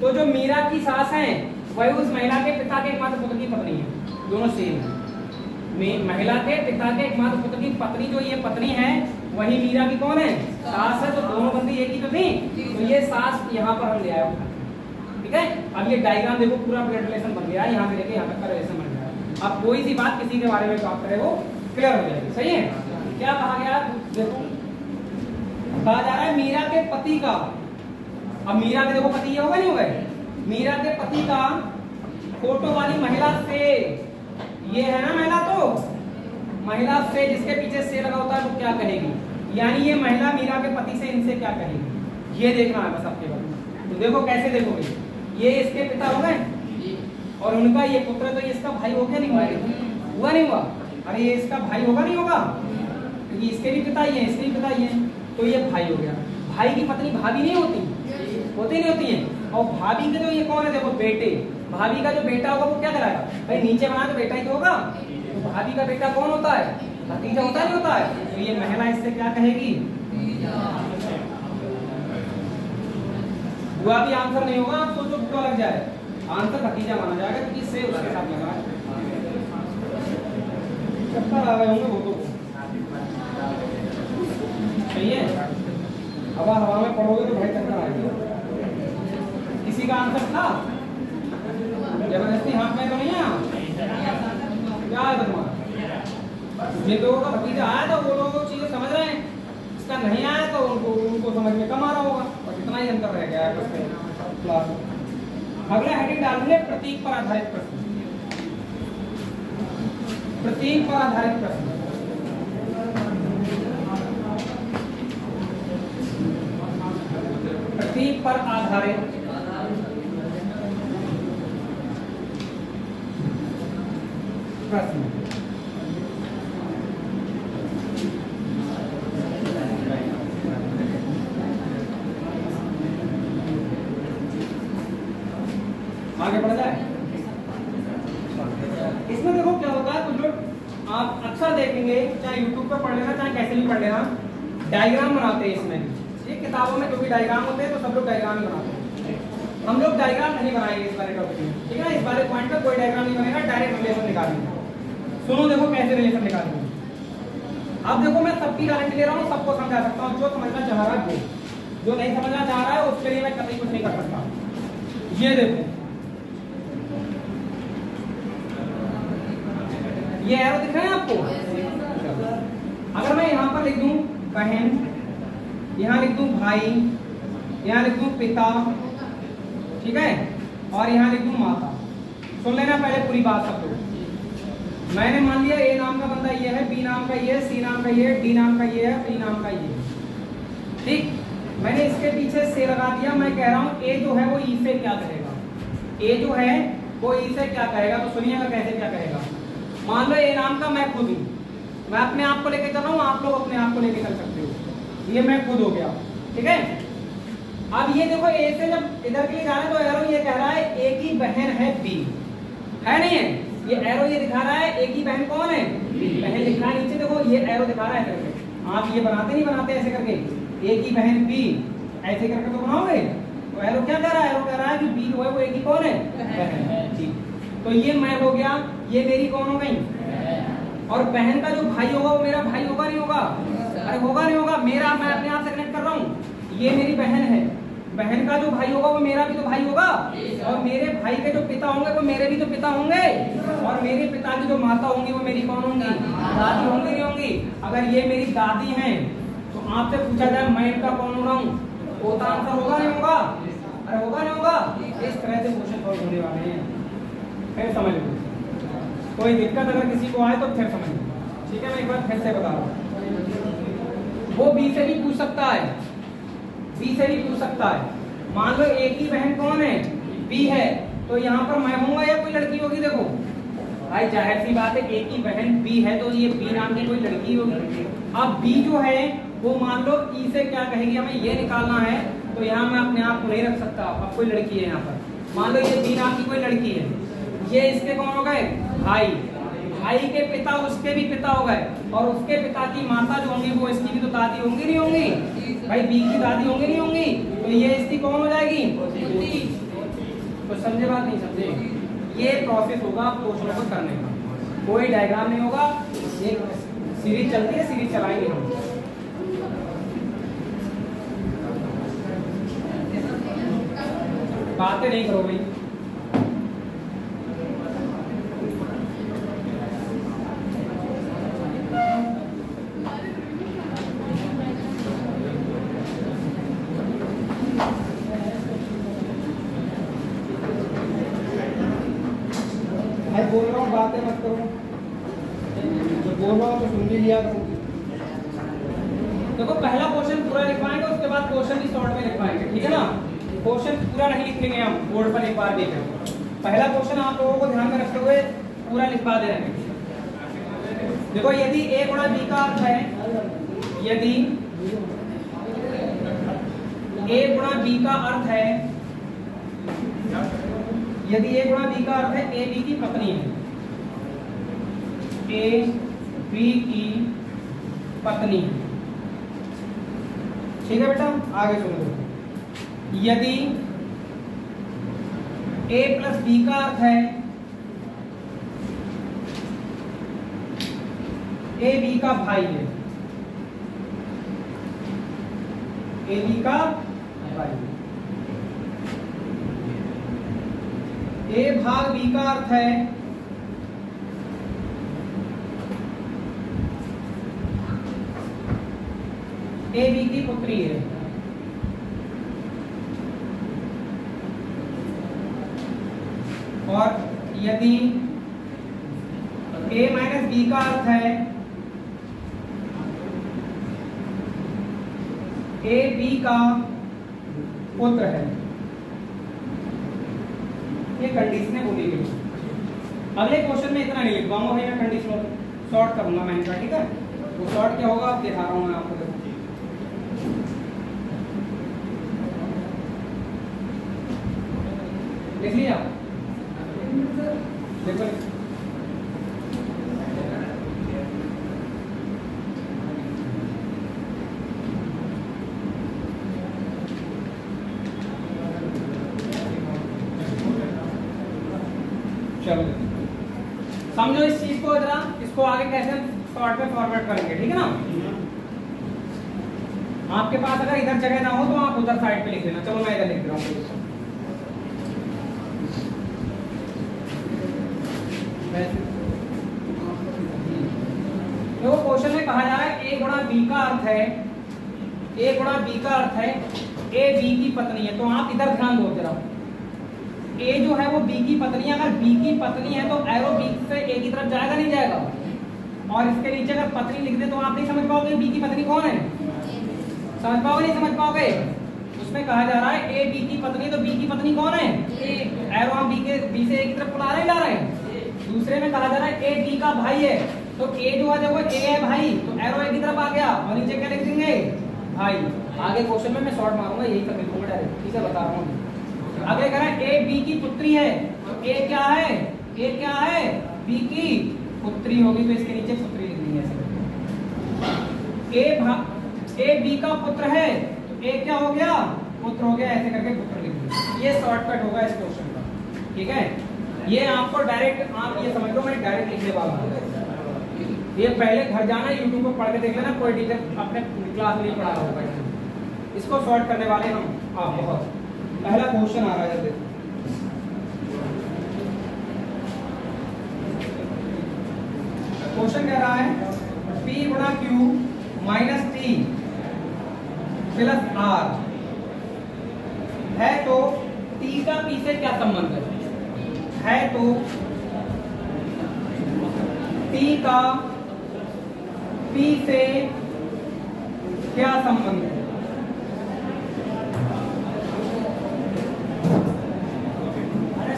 तो जो मीरा की सास है वही उस महिला के पिता के एकमात्र पुत्र की पत्नी है, दोनों सेम है। महिला के पिता के एकमात्र पुत्र की पत्नी जो ये पत्नी है वही मीरा की कौन है? सास है। तो दोनों बंदी एक ही तो थी, तो ये सास यहाँ पर हम ले आए, ठीक है। अब ये डायग्राम देखो पूरा ब्लड रिलेशन बन गया, यहाँ से लेके यहाँ तक का रिलेशन बन गया। अब कोई सी बात किसी के बारे में बात करे वो क्लियर हो जाएगी, सही है। क्या कहा गया? देखो कहा जा रहा है मीरा के पति का। अब मीरा के देखो पति ये होगा नहीं होगा? मीरा के पति का फोटो वाली महिला से, ये है ना महिला, तो महिला से जिसके पीछे से लगा होता है वो क्या कहेगी? यानी ये महिला मीरा के पति से इनसे क्या कहेगी, ये देखना है बस आपके बारे। तो देखो कैसे देखोगे, ये इसके पिता हो गए और उनका ये पुत्र, तो ये इसका भाई हो गया नहीं हुआ? हुआ नहीं हुआ? अरे ये इसका भाई होगा नहीं होगा? क्योंकि इसके भी पिता ही है, इसके भी पिता ही है, तो ये भाई हो गया। भाई की पत्नी भाभी नहीं होती? होती नहीं होती है। और भाभी के जो ये कौन है? देखो बेटे, भाभी का जो बेटा होगा वो क्या कराएगा भाई? नीचे बना तो बेटा ही तो होगा। तो भाभी का बेटा कौन होता है? भतीजा होता नहीं होता है? तो ये महिला इससे क्या कहेगी? हुआ भी आंसर नहीं होगा, आप सोचो बुरा लग जाए, आंसर भतीजा माना जाएगा क्योंकि से उसके साथ लगा है। चक्कर आ गए होंगे वो तो सही है। हवा में पढ़ोगे तो भाई चक्कर आएगी। किसी का आंसर था? जबरदस्ती हाथ में तो नहीं है? क्या है तुम्हारा? जिन लोगों का भतीजा आया था वो लोग चीजें समझ रहे हैं, इसका नहीं आया तो उनको समझ में कम आ रहा होगा, और इतना ही अंतर रह गया है क्लास में। अगला हेडिंग डालूंगे प्रतीक पर आधारित प्रश्न। प्रतीक पर आधारित प्रश्न। प्रतीक पर आधारित प्रश्न। आगे बढ़ जाए। इसमें देखो क्या होता है, कुछ लोग आप अक्सर देखेंगे, चाहे यूट्यूब पर पढ़ लेना चाहे कैसे भी पढ़ लेना, डायग्राम बनाते हैं इसमें। ये किताबों में जो भी डायग्राम होते हैं तो सब लोग डायग्राम ही बनाते हैं। हम लोग डायग्राम नहीं बनाएंगे इस वाले टॉपिक में, ठीक है ना। इस वाले पॉइंट पर कोई डायग्राम नहीं बनेगा, डायरेक्ट रिलेशन निकालेंगे। सुनो देखो कैसे रिलेशन निकालेंगे। अब देखो मैं सबकी गारंटी ले रहा हूँ, सबको समझा सकता हूँ, जो समझना चाह रहा है वो, जो नहीं समझना चाह रहा है उसके लिए मैं कभी कुछ नहीं कर सकता। ये देखो ये एरो दिख रहा है आपको। अगर मैं यहाँ पर लिख दूं बहन, यहाँ लिख दूं भाई, यहाँ लिख दूं पिता, ठीक है, और यहाँ लिख दूं माता। सुन लेना पहले पूरी बात सब लोग। मैंने मान लिया ए नाम का बंदा ये है, बी नाम का ये है, सी नाम का ये है, डी नाम का ये है, ई नाम का ये है, ठीक। मैंने इसके पीछे से लगा दिया। मैं कह रहा हूँ ए जो है वो ई से क्या करेगा, ए जो है वो ई से क्या कहेगा। तो सुनिएगा कैसे क्या कहेगा। मान लो ए नाम का मैं खुद हूँ, मैं अपने आप को लेके चल रहा हूँ, आप लोग अपने आप को लेके चल सकते हो। ये मैं खुद हो गया, ठीक है। अब ये देखो ए से जब इधर के लिए जा रहे हैं तो एरो ये कह रहा है ए की बहन है बी, है नहीं है। ये एरो ये दिखा रहा है ए की बहन कौन है, बहन लिखा है नीचे, देखो ये एरो दिखा रहा है करके। आप ये बनाते नहीं बनाते ऐसे करके, ए की बहन बी ऐसे करके तो बनाओगे। तो एरो क्या कह रहा है, एरो कह रहा है कि बी जो है वो ए की कौन है, बहन है, ठीक। तो ये मैं हो गया, ये मेरी कौन हो गई, और बहन का जो भाई होगा वो मेरा भाई होगा नहीं होगा, अरे होगा नहीं होगा, मेरा, मैं अपने आप से कनेक्ट कर रहा हूँ। ये मेरी बहन है, बहन का जो भाई होगा वो मेरा भी तो भाई होगा, और मेरे भाई के जो पिता होंगे वो मेरे भी तो पिता होंगे, और मेरे पिता की जो माता होंगी वो मेरी कौन होंगी, दादी होंगी नहीं होंगी। अगर ये मेरी दादी हैं तो आपसे पूछा जाए मैं इनका कौन हो रहा हूँ, वो तो आंसर होगा नहीं होगा, अरे होगा नहीं होगा। इस तरह से क्वेश्चन सॉल्व होने वाले हैं, फिर समझ लो। कोई दिक्कत अगर किसी को आए तो फिर समझ लो, ठीक है। मैं एक बार फिर से बता रहा हूँ, वो बी से भी पूछ सकता है, बी से भी पूछ सकता है। मान लो ए की बहन कौन है, बी है, तो यहाँ पर मैं होऊंगा या कोई लड़की होगी। देखो भाई जाहिर सी बात है, ए की बहन बी है तो ये बी नाम की कोई लड़की होगी। अब बी जो है वो मान लो ई से क्या कहेगी, हमें ये निकालना है, तो यहाँ मैं अपने आप को नहीं रख सकता। अब कोई लड़की है यहाँ पर, मान लो ये बी नाम की कोई लड़की है, ये इसके कौन हो गए, भाई, भाई के पिता उसके भी पिता हो गए, और उसके पिता की माता जो होंगी वो इसकी भी तो दादी होंगी नहीं होंगी, भाई बी की दादी होंगी नहीं होंगी, तो ये इसकी कौन हो जाएगी, तो समझे बात नहीं समझे। ये प्रोसेस होगा क्वेश्चनों को करने का, कोई डायग्राम नहीं होगा, एक सीरीज चलती है, सीरीज चलाएंगे हम। बातें नहीं करो भाई। बोल रहा हूँ बातें मत करो, जो बोल रहा हूँ तो सुन भी लिया करो। देखो पहला क्वेश्चन पूरा लिखवाएंगे, उसके बाद क्वेश्चन भी शॉर्ट में लिखवाएंगे, ठीक है ना। क्वेश्चन पूरा नहीं लिखेंगे हम, बोर्ड पर एक बार देखें। पहला क्वेश्चन आप लोगों को ध्यान में रखते हुए पूरा लिखवा दे रहे हैं। देखो यदि ए गुणा बी का अर्थ है, यदि ए गुणा बी का अर्थ है, यदि ए गुणा बी का अर्थ है ए बी की पत्नी है, ए बी की पत्नी है, ठीक है बेटा। आगे सुनो, यदि ए प्लस बी का अर्थ है ए बी का भाई है, ए बी का भाई, ए भाग बी का अर्थ है ए बी की पुत्री है, और यदि ए माइनस बी का अर्थ है ए बी का पुत्र है, ये कंडीशनें बोली गई। अगले क्वेश्चन में इतना नहीं लिखवाऊंगा भाई, मैं कंडीशनल शॉर्ट करूंगा मैं इनका, ठीक है। वो शॉर्ट क्या होगा आप दिखा रहा हूं मैं आपको, लिख लिया, देखो चलो समझो इस चीज को जरा, इसको आगे कैसे शॉर्ट में फॉरवर्ड करेंगे, ठीक है ना। आपके पास अगर इधर जगह ना हो तो आप उधर साइड पे लिख लेना। चलो मैं इधर लिख रहा हूँ। देखो क्वेश्चन में कहा जा रहा है ए गुणा बी का अर्थ है, ए गुणा बी का अर्थ है ए बी की पत्नी है। तो आप इधर ध्यान दो जरा, ए जो है वो बी की पत्नी है। अगर बी की पत्नी है तो एरो बी से ए की तरफ जाएगा नहीं जाएगा। और इसके नीचे अगर पत्नी लिख दे तो आप नहीं समझ पाओगे बी की पत्नी कौन है। समझ पाओगे नहीं समझ पाओगे। उसमें कहा जा रहा है ए बी की पत्नी, तो बी की पत्नी कौन है, एरो हम बी से ए की तरफ बुला रहे ला रहे हैं। दूसरे में कहा जा रहा है ए बी का भाई है, तो ए जो है वो ए है भाई, तो एरो ए की तरफ आ गया और नीचे क्या लिख देंगे भाई। आगे क्वेश्चन में मैं शॉर्ट मारूंगा, यही सब लिखूंगा डायरेक्ट, ठीक है बता रहा हूँ। आगे कह रहा है ए बी की पुत्री है, तो ए क्या है, ए क्या है बी की पुत्री होगी, तो इसके नीचे पुत्री लिख देंगे ऐसे। ए बी का पुत्र है, तो ए क्या हो गया पुत्र हो गया, ऐसे करके पुत्र लिख देंगे। ये शॉर्टकट होगा इस क्वेश्चन का, ठीक है। ये आपको डायरेक्ट आप ये समझ लो मैं डायरेक्ट लिखने वाला हूँ। ये पहले घर जाना यूट्यूब पर पढ़ के देख लेना, कोई टीचर अपने क्लास में नहीं पढ़ा रहा होगा। इसको सॉर्ट करने वाले हम आप बहुत। पहला क्वेश्चन आ रहा है, देखो क्वेश्चन कह रहा है P गुणा Q minus T plus R है, तो T का P से क्या संबंध है तो T का P से क्या संबंध है।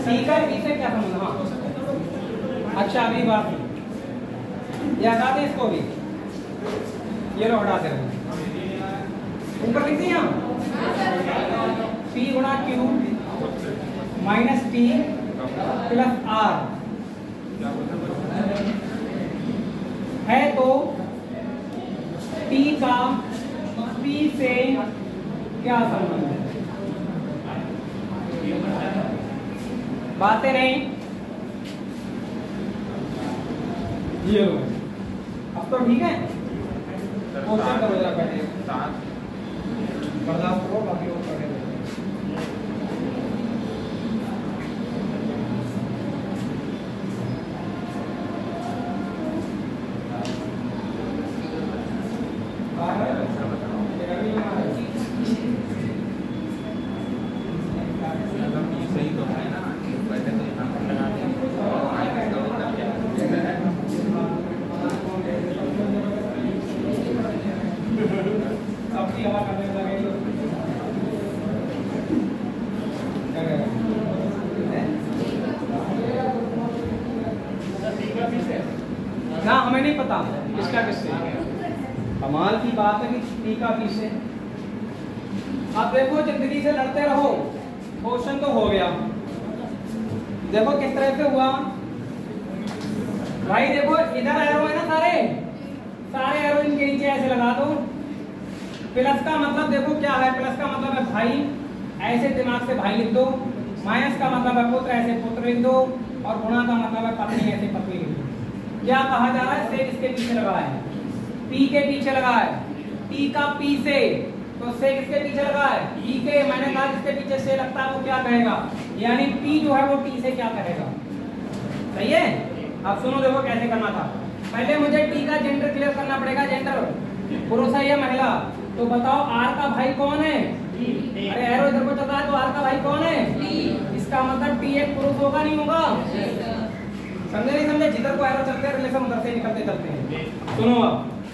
T का P से क्या संबंध, हाँ अच्छा अभी बात ये हटा दें इसको भी, ये लो हटा दे ऊपर लिख दिया P गुणा Q minus T plus R है, तो T का P से क्या संबंध है। बातें नहीं ये लो, अब तो ठीक है। क्वेश्चन करो जरा पहले, बर्दाश्त करो बाकी और करके दो। ना हमें नहीं पता इसका किससे, कमाल की बात है कि T का P से। अब देखो जिंदगी से लड़ते रहो, क्वेश्चन तो हो गया। देखो किस तरह से हुआ भाई, देखो इधर एरो है ना, सारे एरो इनके नीचे ऐसे लगा दो। प्लस का मतलब देखो क्या है, प्लस का मतलब है भाई, ऐसे दिमाग से भाई लिख दो। माइनस का मतलब है पुत्र, ऐसे पुत्र लिख दो। और गुणा का मतलब है पत्नी, ऐसे पत्नी लिख दो। क्या कहा जा रहा है, से इसके पीछे लगा है, P के पीछे लगा है। T का P से, तो से किसके पीछे लगा है, P के। मैंने कहा जिसके पीछे से लगता है वो क्या कहेगा, यानी P जो है वो T से क्या कहेगा। सही है। अब सुनो देखो कैसे करना था। पहले मुझे T का जेंडर क्लियर करना पड़ेगा, जेंडर पुरुष है या महिला। तो बताओ R का भाई कौन है, अरे एरो इधर को चल रहा है, तो R का भाई कौन है, इसका मतलब T एक पुरुष होगा नहीं होगा। समझे नहीं समझे, जिधर को एरो चलते हैं रिलेशन उधर से निकलते चलते हैं। सुनो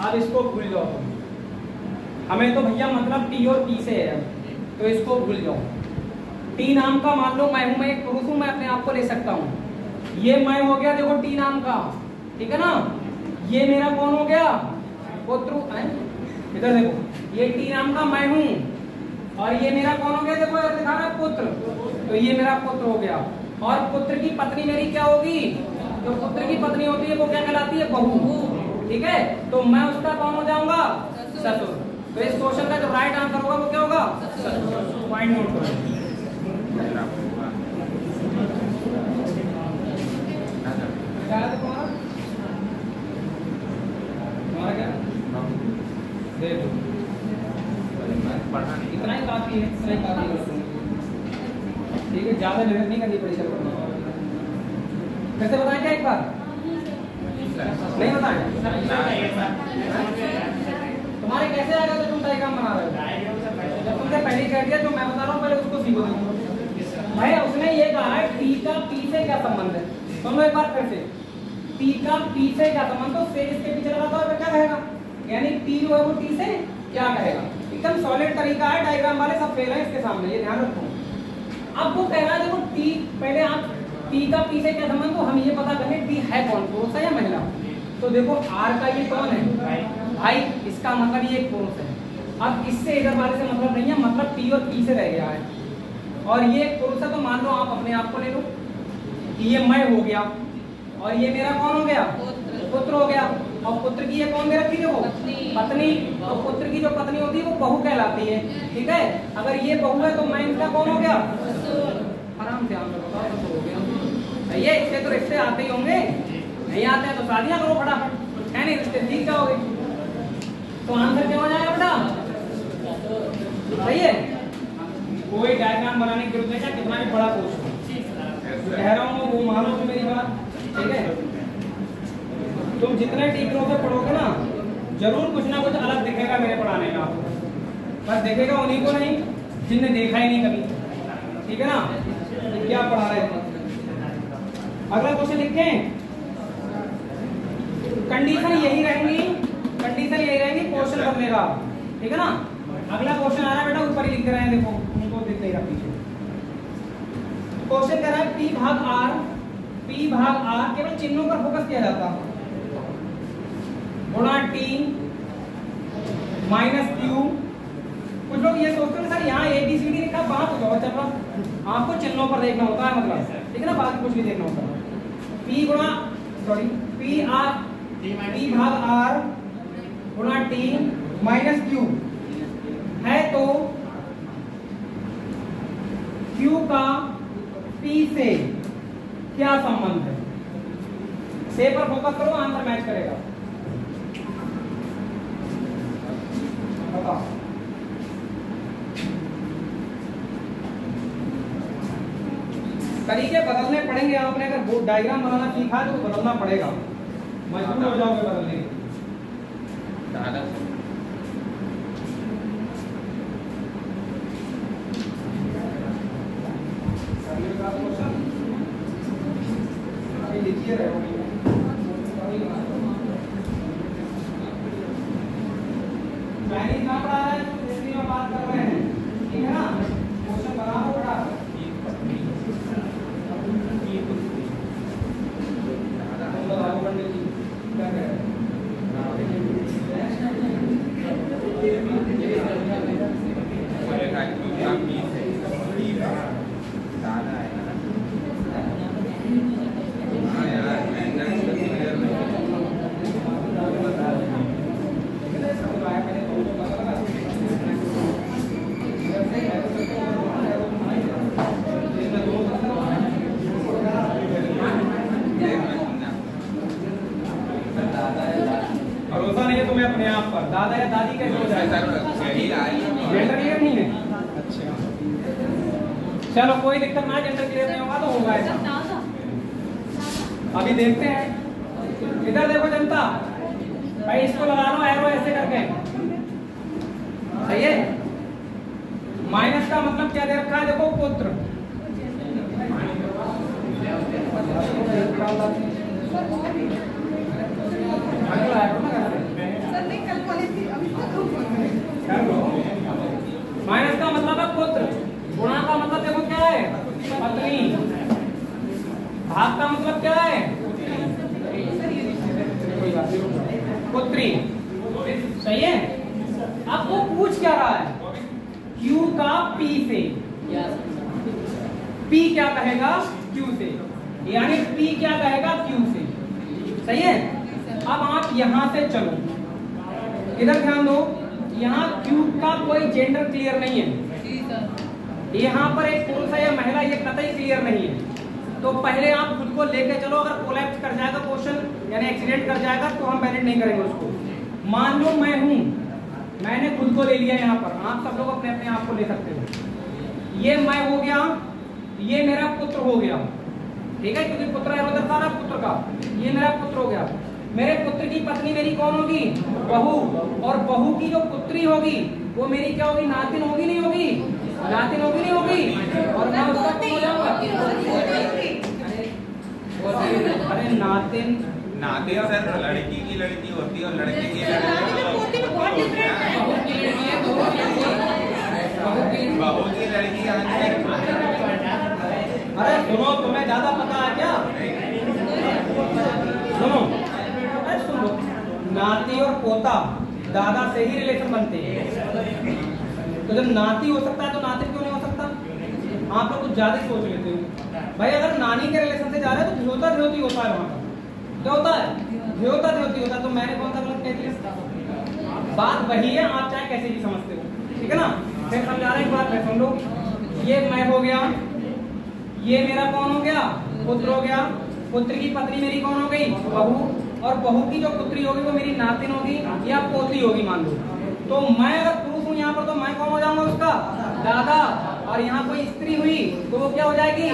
अब इसको भूल जाओ, हमें तो भैया मतलब T और P से है, तो इसको भूल जाओ। T नाम का मान लो मैं हूं, मैं एक पुरुष हूं, मैं अपने आप को ले सकता हूं। ये मैं हो गया देखो T नाम का, ठीक है ना। ये मेरा कौन हो गया, पुत्र। इधर देखो ये T नाम का मैं हूं, और ये मेरा कौन हो गया, देखो यार दिखा रहा है पुत्र, तो ये मेरा पुत्र हो गया। और पुत्र की पत्नी मेरी क्या होगी, जो पुत्र की पत्नी होती है वो क्या कहलाती है, बहू। ठीक है, तो मैं उसका कौन हो जाऊंगा, ससुर। तो इस क्वेश्चन का जो राइट आंसर होगा वो क्या होगा, ससुर। पॉइंट नोट करो। काफी है, इतना ही काफी है। ठीक है, ज्यादा मेहनत नहीं करनी पड़ी। चलो कैसे बताएं क्या एक बार? नहीं बताएं? तुम्हारे कैसे आएगा तो तुम डायग्राम बना रहे हो? जब तुमने पहले कह दिया तो मैं बता रहा हूँ, पहले उसको सीखो। भाई उसने ये कहा है P का P से क्या संबंध है। सुनो एक बार फिर से, P का P से क्या संबंध, तो से इसके पीछे लगाता है क्या कहेगा, यानी P जो है वो T से क्या कहेगा। एकदम सॉलिड तरीका है, डायग्राम वाले सब फेल है इसके सामने, ये ध्यान रखो। अब वो कह रहा है देखो T, पहले आप P का P से क्या संबंध, तो हम ये पता करें T है कौन, पुरुष है या महिला। तो देखो R का ये कौन है भाई, इसका मतलब ये पुरुष है। अब इससे इधर वाले से मतलब नहीं है, मतलब P और P से रह गया है, और ये पुरुष है। तो मान लो आप अपने आप को ले लो कि ये मैं हो गया, और ये मेरा कौन हो गया, पुत्र हो गया। और पुत्र की ये कौन दे रखी है, वो पत्नी। तो पुत्र की जो पत्नी होती है वो बहू कहलाती है, ठीक है। अगर ये बहू है तो मैं इनका कौन हो गया, आराम से आंसर बताओ, तो हो गया। ये इससे तो रिश्ते आते ही होंगे, नहीं आते हैं तो शादियां करो फटाफट, है नहीं, रिश्ते सीख जाओगे। तो आंसर क्या हो जाएगा बेटा, सही है। कोई डायग्राम बनाने की जरूरत नहीं है, कितना भी बड़ा कोर्स हो, कह रहा हूँ वो मानो तो मेरी बात, ठीक है। तुम जितने टीचरों से पढ़ोगे ना, जरूर कुछ ना कुछ अलग दिखेगा मेरे पढ़ाने का, बस दिखेगा उन्हीं को नहीं जिनने देखा ही नहीं कभी, ठीक है ना, क्या पढ़ा रहे थे। अगला क्वेश्चन लिखें, कंडीशन यही रहेंगी, कंडीशन यही रहेंगी क्वेश्चन करने का, ठीक है ना। अगला क्वेश्चन आ रहा है बेटा, ऊपर ही लिख रहे हैं, देखो उनको दिख नहीं रहा पीछे। क्वेश्चन कह रहा है P भाग R, P भाग R केवल चिन्हों पर फोकस किया जाता है, गुणा T माइनस Q। कुछ लोग ये सोचते हैं सर यहाँ ABCD लिखा, वहां तो बहुत चल रहा, आपको चिन्हों पर देखना होता है, मतलब ठीक है ना, बाकी कुछ भी देखना होता है। P गुणा सॉरी P भाग R गुणा T माइनस Q है, तो Q का P से क्या संबंध है। से पर फोकस करो, आंसर मैच करेगा, बताओ। तरीके बदलने पड़ेंगे, आपने अगर डायग्राम बनाना सीखा है तो बदलना पड़ेगा, मजबूर हो जाओगे बदलने। लिखिए रहे मैंने कहाँ पढ़ा है, हिस्ट्री में बात कर रहे हैं, ठीक है ना। क्वेश्चन बनाओ बेटा, भरोसा नहीं है तुम्हें अपने आप पर, दादा या दादी कैसे हो जाएगा, जेंडर क्लियर नहीं है। अच्छा चलो कोई दिक्कत ना, जेंडर क्लियर नहीं होगा तो होगा ऐसा, अभी देखते हैं। इधर देखो जनता भाई, इसको लगा लो एरो ऐसे करके, सही है। माइनस का मतलब क्या दे रखा है, देखो पुत्र, माइनस का मतलब है पुत्र, गुणा का मतलब देखो क्या है, पत्नी, भाग का मतलब क्या है, पुत्री, सही है। अब वो पूछ क्या रहा है, Q का P से, P क्या कहेगा Q से, यानी P क्या कहेगा Q से, सही है। अब आप यहां से चलो, इधर ध्यान दो, यहाँ Q का कोई जेंडर क्लियर नहीं है, यहाँ पर एक पुरुष है या महिला ये कतई क्लियर नहीं है। तो पहले आप खुद को लेके चलो, अगर कोलैप्स कर जाएगा क्वेश्चन यानी एक्सीडेंट कर जाएगा तो हम वैलिड नहीं करेंगे उसको। मान लो मैं हूं मैंने खुद को ले लिया यहाँ पर, आप सब लोग अपने अपने आप को ले सकते हो। ये मैं हो गया, ये मेरा पुत्र हो गया, ठीक है, क्योंकि पुत्र है दर्शा रहा पुत्र का, ये मेरा पुत्र हो गया। मेरे पुत्र की पत्नी मेरी कौन होगी? बहू। और बहू की जो पुत्री होगी वो मेरी क्या होगी? नातिन होगी, नहीं होगी? नातिन होगी, नहीं होगी? और मैं उसका कौन हो जाऊंगा? अरे नातिन, नातिन सर लड़की की लड़की होती है और लड़के की बहू की लड़की। अरे सुनो, तुम्हें ज्यादा पता है क्या? सुनो, अरे सुनो, नाती और पोता दादा से ही रिलेशन बनते हैं। तो जब नाती हो सकता है तो नातिन क्यों नहीं हो सकता? आप लोग कुछ ज्यादा ही सोच लेते हो भाई। अगर नानी के रिलेशन से जा रहे हैं तो ध्योता ध्योती होता है, वहां क्या होता है? ध्योता ध्योती होता है। तो मैंने कौन सा गलत कह दिया? बात वही है, आप चाहे कैसे भी समझते हो, ठीक है ना? फिर समझा रहे एक बात मैं, सुन लो। ये मैं हो गया, ये मेरा कौन हो गया? पुत्र हो गया। पुत्र की पत्नी मेरी कौन हो गई? बहू। और बहू की जो पुत्री होगी वो मेरी नातिन होगी या पोती होगी, मान लो। तो मैं अगर पुरुष हूँ यहाँ पर तो मैं कौन हो जाऊंगा? उसका दादा। और यहाँ कोई स्त्री हुई तो वो क्या हो जाएगी?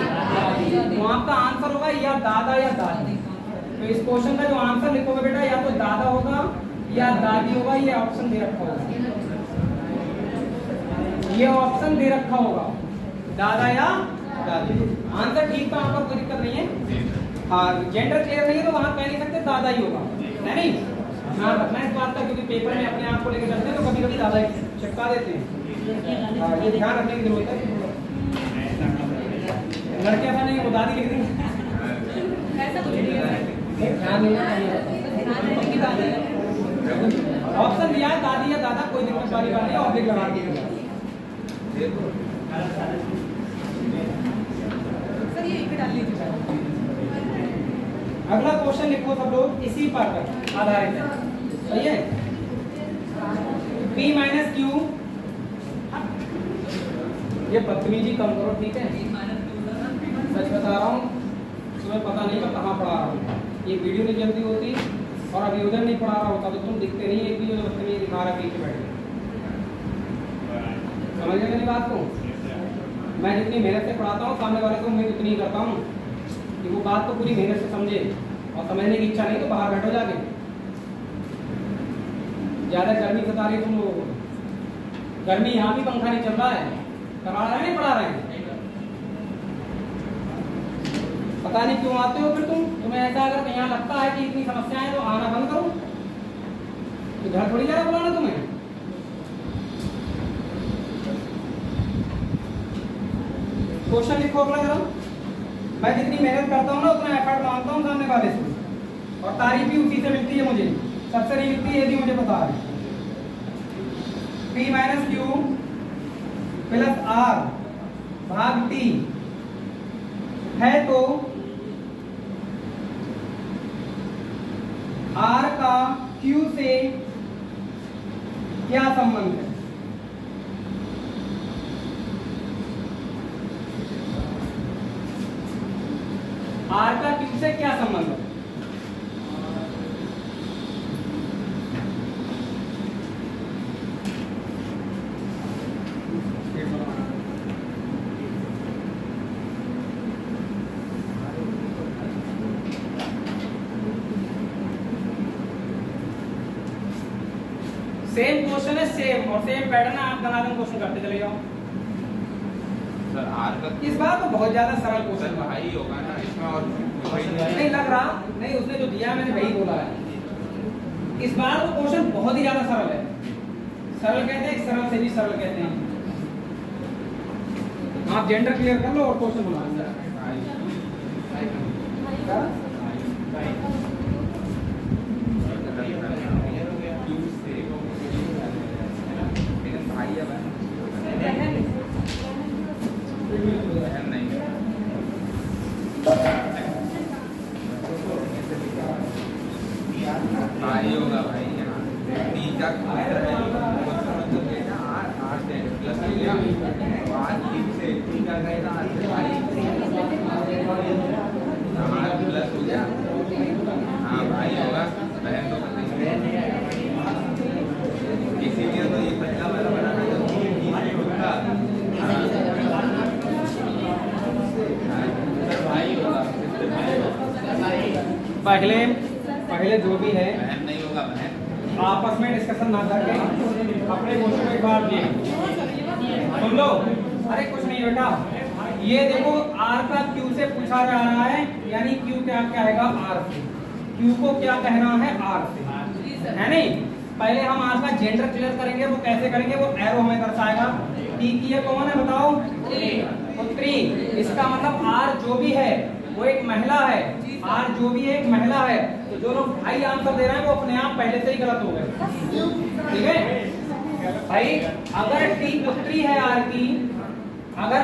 तो आपका आंसर होगा या दादा या दादी। तो इस क्वेश्चन का जो आंसर लिखोगे बेटा, या तो दादा होगा या दादी होगा। ये ऑप्शन दे रखा होगा, ये ऑप्शन दे रखा होगा, दादा या दादी। आंसर ठीक था, आपको कोई दिक्कत नहीं है। हाँ, जेंडर क्लियर नहीं है तो वहां कह नहीं सकते दादा ही होगा, है नहीं? हाँ, रखना इस बात का, क्योंकि पेपर में अपने आप को लेकर चलते हैं तो कभी कभी दादा ही चिपका देते हैं। ये ध्यान रखने की जरूरत है। लड़के ऐसा नहीं, वो दादी लिख देंगे, ऐसा कुछ नहीं है। ध्यान देना चाहिए। ऑप्शन दिया है दादी या दादा, कोई दिक्कत वाली बात नहीं, ऑब्जेक्ट लगा दिया। सर ये एक डाल लीजिए। अगला क्वेश्चन लिखो सब लोग, इसी पर आधारित है, सही है? P माइनस क्यू, ये बदतमीजी कम करो, ठीक है? सच बता रहा हूँ, तुम्हें पता नहीं मैं कहाँ पढ़ा रहा हूँ। ये वीडियो नहीं जल्दी होती और अभी उधर नहीं पढ़ा रहा होता तो तुम दिखते नहीं। एक वीडियो बदतमीजी दिखा रहा पीछे बैठ के, समझ गए मेरी बात को? मैं जितनी मेहनत से पढ़ाता हूँ सामने वाले को मैं उतनी ही करता हूँ कि वो बात को पूरी मेहनत से समझे, और समझने की इच्छा नहीं तो बाहर बैठो जाके। ज्यादा गर्मी सता रही तुम लोगों को, गर्मी यहाँ भी पंखा नहीं चल रहा है, करा रहे हैं नहीं पढ़ा रहे हैं। पता नहीं क्यों आते हो फिर तुम्हें ऐसा अगर यहाँ लगता है कि इतनी समस्याएं तो आना बंद करो, तो घर थोड़ी जा रहा बुलाना तुम्हें। क्वेश्चन लिखो अगला जरा। मैं जितनी मेहनत करता हूँ ना उतना एफर्ट मांगता हूँ सामने वाले से, और तारीफ भी उसी से मिलती है मुझे, सबसे नहीं मिलती है, ये भी मुझे पता है। P minus Q plus R भाग टी है तो आर का क्यू से क्या संबंध है? आर का क्यू से क्या संबंध है? सेम क्वेश्चन है, सेम और सेम पैटर्न है, आप दनादन क्वेश्चन करते चले जाओ। सर आर का इस बार तो बहुत ज्यादा सरल क्वेश्चन है, भाई होगा ना इसमें, और नहीं लग रहा नहीं, उसने जो दिया मैंने वही बोला है। इस बार तो क्वेश्चन बहुत ही ज्यादा सरल है, सरल कहते हैं, सरल से भी सरल कहते हैं। आप जेंडर क्लियर कर लो और क्वेश्चन बना लो। भाई होगा भाई, यहाँ टी का प्लस हो गया, आज से टी का कहना आर प्लस हो गया। हाँ भाई होगा, बहन तो इसीलिए तो पहले जो भी है बहन नहीं होगा बहन। आपस में डिस्कशन ना करके अपने क्वेश्चन एक बार दिए सुन लो। अरे कुछ नहीं बेटा, ये देखो R का Q से पूछा जा रहा है, यानी Q क्या कहेगा R से, Q को क्या कहना है R से, है नहीं। पहले हम R का जेंडर क्लियर करेंगे, वो कैसे करेंगे, वो एरो हमें दर्शाएगा। T की ये कौन है बताओ, पुत्री। इसका मतलब R जो भी है वो एक महिला है, R जो भी एक महिला है। तो जो लोग भाई आंसर दे रहे हैं वो अपने आप पहले से ही गलत हो गए, ठीक है भाई। अगर T पुत्री है R की, अगर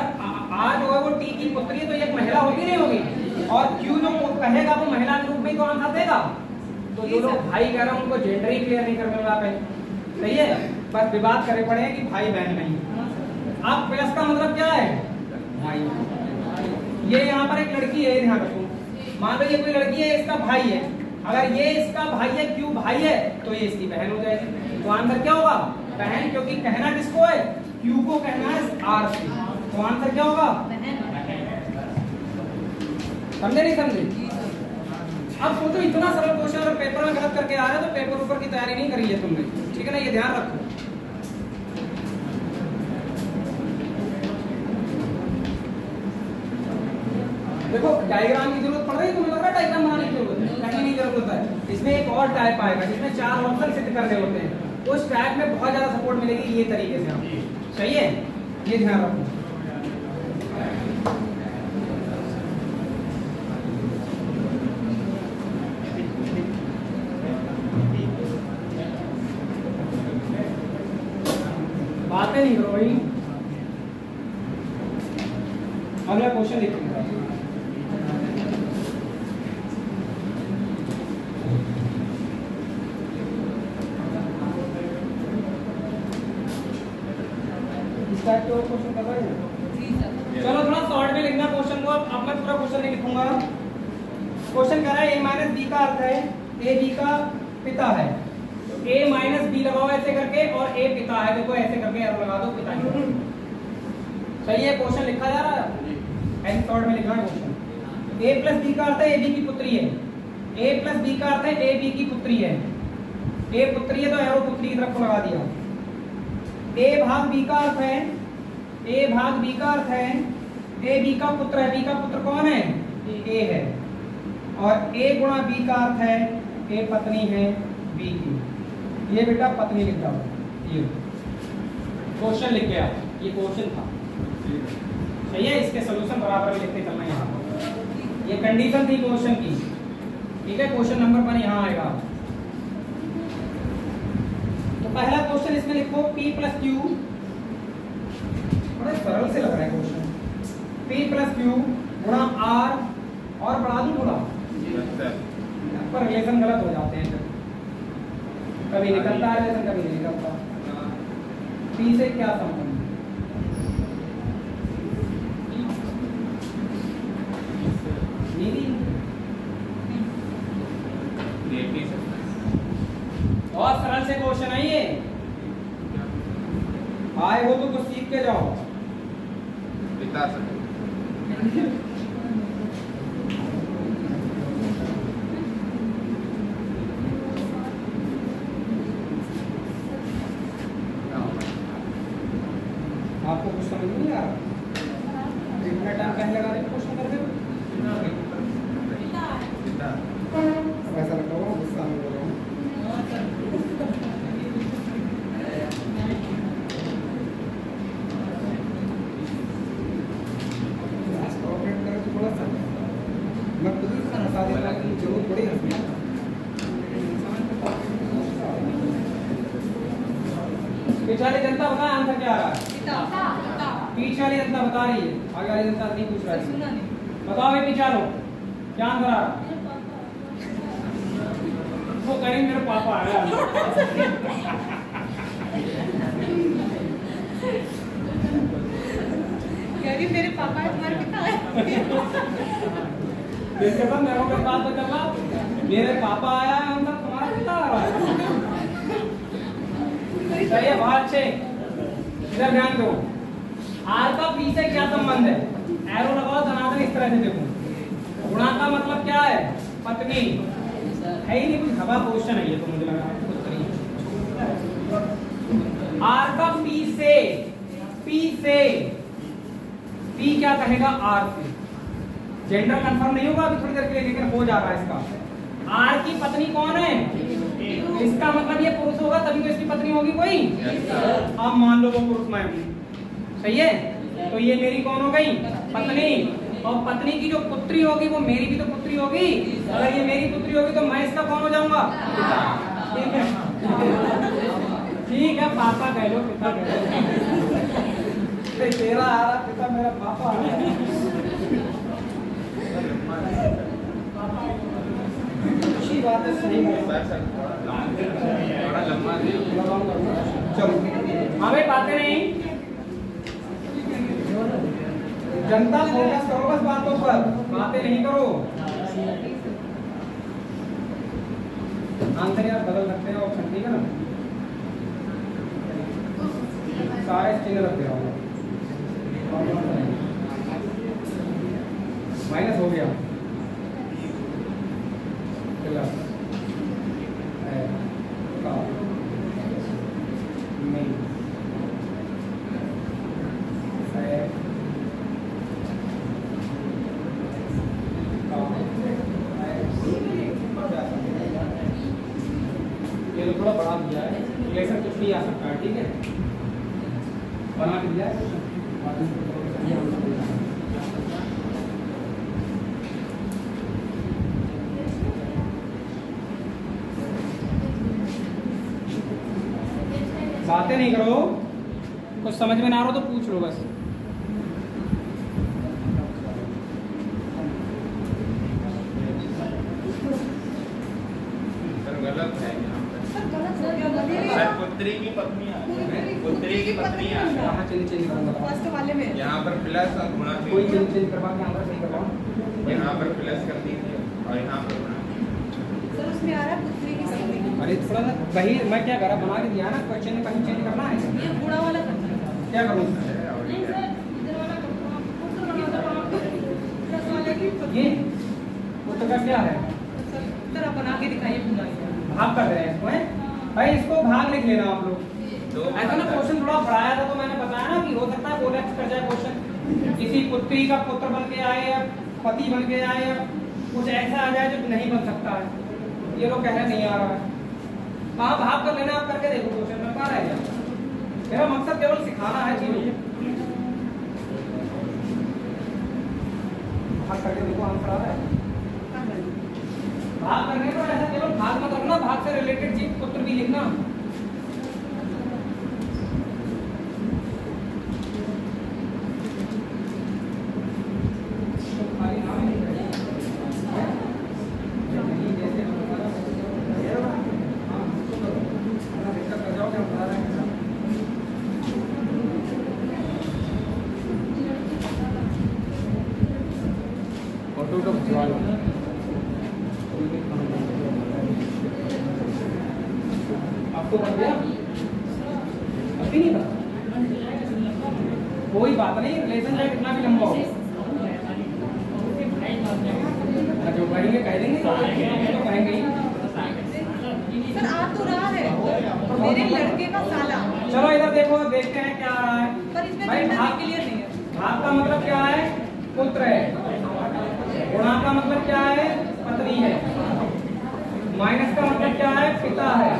R जो है वो T की पुत्री है तो ये एक महिला होगी नहीं होगी, और Q जो कहेगा वो महिला के रूप में तो आंसर देगा। तो जो लोग भाई कह रहे हैं उनको जेंडर ही क्लियर नहीं करने वाला कहीं, सही है। बस विवाद करे पड़े हैं कि भाई बहन नहीं। अब प्लस का मतलब क्या है, भाई। ये यहाँ पर एक लड़की है, ध्यान रखो, मान लो ये कोई लड़की है, इसका भाई है। अगर ये इसका भाई है, Q भाई है, तो ये इसकी बहन हो जाएगी। तो आंसर क्या होगा, बहन, क्योंकि कहना किसको है, Q को कहना है R से। तो आंसर क्या होगा, समझे नहीं समझे। अब सोचो इतना सरल क्वेश्चन अगर पेपर में गलत करके आ रहा है तो पेपर ऊपर की तैयारी नहीं करी है तुमने, ठीक है ना, ये ध्यान रखो। देखो डायग्राम की जरूरत पड़ रही है, तुम्हें लग रहा है डायग्राम बनाने की जरूरत है, कहीं नहीं जरूरत है। इसमें एक और टाइप आएगा जिसमें 4 ऑप्शन सिद्ध करने होते हैं, उस टाइप में बहुत ज्यादा सपोर्ट मिलेगी ये तरीके से आपको, सही है, ये ध्यान रखो। बातें नहीं करो भाई। अगला क्वेश्चन लिखूंगा। क्वेश्चन कर रहे हैं, चलो थोड़ा शॉर्ट में लिखना क्वेश्चन को। अब मैं पूरा क्वेश्चन नहीं लिखूंगा। क्वेश्चन कह रहा है a माइनस बी का अर्थ है a b का पिता है। तो a माइनस बी लगाओ ऐसे करके, और a पिता है, देखो ऐसे करके एरो लगा दो, पिता ही। सही है, क्वेश्चन लिखा जा रहा है, ऐसे शॉर्ट में लिखना है क्वेश्चन। a प्लस बी का अर्थ है a b की पुत्री है। a प्लस बी का अर्थ है a b की पुत्री है। a पुत्री है तो एरो पुत्री की तरफ को लगा दिया। a भाग b का अर्थ है, a भाग b का अर्थ है a b का पुत्र है। b का पुत्र कौन है, a है। और a गुणा b का अर्थ है a पत्नी है b की। ये बेटा पत्नी लिख दो, ये क्वेश्चन लिख गया, ये क्वेश्चन था, सही है। इसके सॉल्यूशन बराबर में लिखते चलना यहाँ पर। ये कंडीशन थी क्वेश्चन की, ठीक है। क्वेश्चन नंबर 1 यहाँ आएगा। तो पहला क्वेश्चन इसमें लिखो p प्लस क्यू, बड़ा सरल से लग रहा है क्वेश्चन। p प्लस क्यू गुणा r, और बढ़ा दूं थोड़ा, पर रिलेशन गलत हो जाते हैं, कभी निकलता है रिलेशन, कभी नहीं निकलता। p से क्या संबंध, और सरल से क्वेश्चन है ये, आए हो तो कुछ सीख के जाओ। पिता से आपको कुछ समझ नहीं आ रहा, इतना टाइम कहीं लगा रहे क्वेश्चन करते हो। ऐसा लगता है गुस्सा में बोल रहा हूँ। मैं खुद ही हंसा देता हूँ, जरूरत पड़ी हंसने। पीछे वाली जनता बता आंसर क्या आ रहा है, पीछे वाली जनता बता रही है, आगे वाली जनता नहीं पूछ रही है। बताओ भाई पीछे वालों क्या आंसर आ रहा है। वो करेंगे मेरे पापा आया मेरे पापा है, तुम्हारे पिता है। देखिए तो मेरे को बात तो करना, मेरे पापा आया है अंदर, तुम्हारा पिता आ रहा है। सही है, बहुत अच्छे। इधर ध्यान दो, आर का पी से क्या संबंध है, एरो लगाओ धनात्मक इस तरह से देखो। गुणा का मतलब क्या है, पत्नी, बड़ा क्वेश्चन है ये तो मुझे लगा आर का पी क्या कहेगा आर से। जेंडर कंफर्म नहीं होगा अभी थोड़ी देर के लिए, लेकिन हो जा रहा है इसका। आर की पत्नी कौन है? इसका मतलब ये पुरुष होगा तभी तो इसकी पत्नी होगी कोई। अब मान लो वो पुरुष मैं हूं, सही है, तो ये मेरी कौन हो गई? पत्नी। और पत्नी की जो पुत्री होगी वो मेरी भी तो पुत्री होगी। अगर ये मेरी पुत्री होगी तो मैं इसका कौन हो जाऊंगा? ठीक है, ठीक है, पापा कह लो, पिता कह लो। तेरा आ रहा पिता, मेरा पापा आ रहा। अच्छी बात है, सही है। चलो हमें बातें नहीं, जनता फोकस करो बस बातों पर, बातें नहीं करो। आंसर यार बदल सकते हैं ऑप्शन, ठीक है ना? सारे चिन्ह रख दे रहा हूँ, माइनस हो गया थोड़ा बड़ा दिया है, रिलेशन कुछ भी आ सकता है, ठीक है, बना के दिया है। बातें नहीं करो, कुछ समझ में ना आ रहा तो पूछ लो बस। गलत है पुत्री की पत्नियां, पुत्री की पत्नियां कहाँ चेंज करूंगा? फर्स्ट वाले में यहाँ पर प्लस और गुणा, कोई चेंज करवा के यहाँ पर सही करवाओ। यहाँ पर प्लस कर दीजिए और यहाँ पर गुणा। सर उसमें आ रहा है पुत्री की पत्नी। अरे थोड़ा सा वही मैं क्या करा, बना के दिया ना, क्वेश्चन में कहीं चेंज करना है ये बुरा वाला करना है। क्या करूँ? ये उत्तर का क्या है? सर आप बना के दिखाइए पूरा। भाग कर रहे हैं इसको, हैं? भाई इसको भाग लिख लेना आप लोग। ऐसा ना क्वेश्चन थोड़ा बढ़ाया था तो मैंने बताया ना कि हो सकता है कोलैप्स कर जाए क्वेश्चन, किसी पुत्री का पुत्र बन के आए या पति बन के आए या कुछ ऐसा आ जाए जो नहीं बन सकता है। ये लोग कह रहे नहीं आ रहा है, कहाँ भाग कर लेना, आप करके देखो क्वेश्चन में कहाँ रह गया। मेरा मकसद केवल सिखाना है चीज, भाग करके देखो आंसर आ रहा है। भाग करने पर ऐसा केवल भाग मत रखना, भाग से रिलेटेड चीज पुत्र भी लिखना। आपको बन गया? अभी नहीं बना, कोई बात नहीं, रिलेशन चाहे कितना भी लंबा हो। जो कहेंगे कह देंगे, तो कहेंगे ही। सर आ तो रहा है मेरे लड़के का साला। चलो इधर देखो, देखते हैं क्या आ रहा है। पर इसमें भाई भाग क्लियर नहीं है। भाग का मतलब क्या है? पुत्र है। गुणा का मतलब क्या है? पत्नी है। माइनस का मतलब क्या है? पिता है।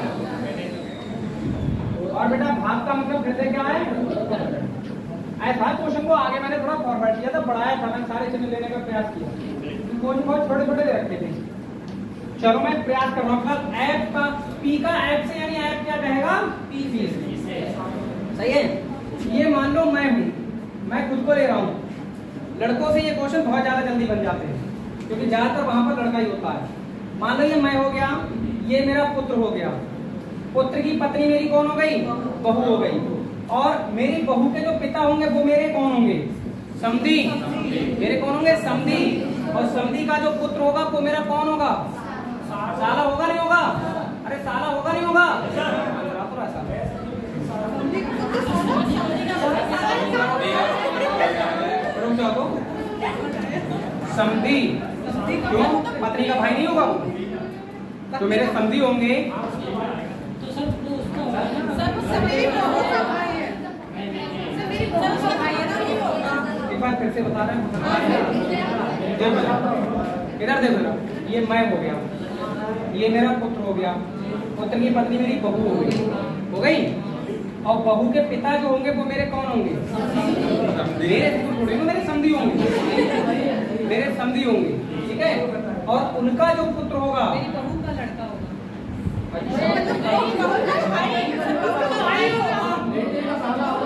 और बेटा भाग का मतलब फिर से क्या है? ऐसा क्वेश्चन को आगे मैंने थोड़ा फॉरवर्ड किया था, बढ़ाया था, मैंने सारे चिन्ह लेने का प्रयास किया, क्वेश्चन बहुत छोटे छोटे दे रखे थे। चलो मैं प्रयास कर रहा हूँ। एफ का पी का एफ से, यानी एफ क्या कहेगा? पी से। सही है। ये मान लो मैं हूँ, मैं खुद को ले रहा हूँ। लड़कों से ये क्वेश्चन बहुत ज्यादा जल्दी बन जाते हैं क्योंकि ज्यादातर वहां पर लड़का ही होता है। मान लो ये मैं हो गया, ये मेरा पुत्र हो गया, पुत्र की पत्नी मेरी कौन हो गई? बहू हो गई। और मेरी बहू के जो पिता होंगे वो मेरे कौन होंगे? समधी। मेरे कौन होंगे? समधी। और समधी का जो पुत्र होगा वो मेरा कौन होगा? साला होगा नहीं होगा? अरे साला होगा नहीं होगा? समधी। क्यों? पत्नी का भाई नहीं होगा वो? तो मेरे समधी होंगे। सर मुझसे मेरी बहू का भाई है। सर मेरी बहू का भाई है ना वो। एक बार फिर से बता रहे हैं, इधर देखो ना, ये मैं हो गया, ये मेरा पुत्र हो गया, पुत्र की पत्नी मेरी बहू हो गई, और बहू के पिता जो होंगे वो मेरे कौन होंगे? मेरे समधी होंगे, मेरे समधी होंगे, ठीक है। और उनका जो पुत्र होगा मेरी बहू का लड़का होगा।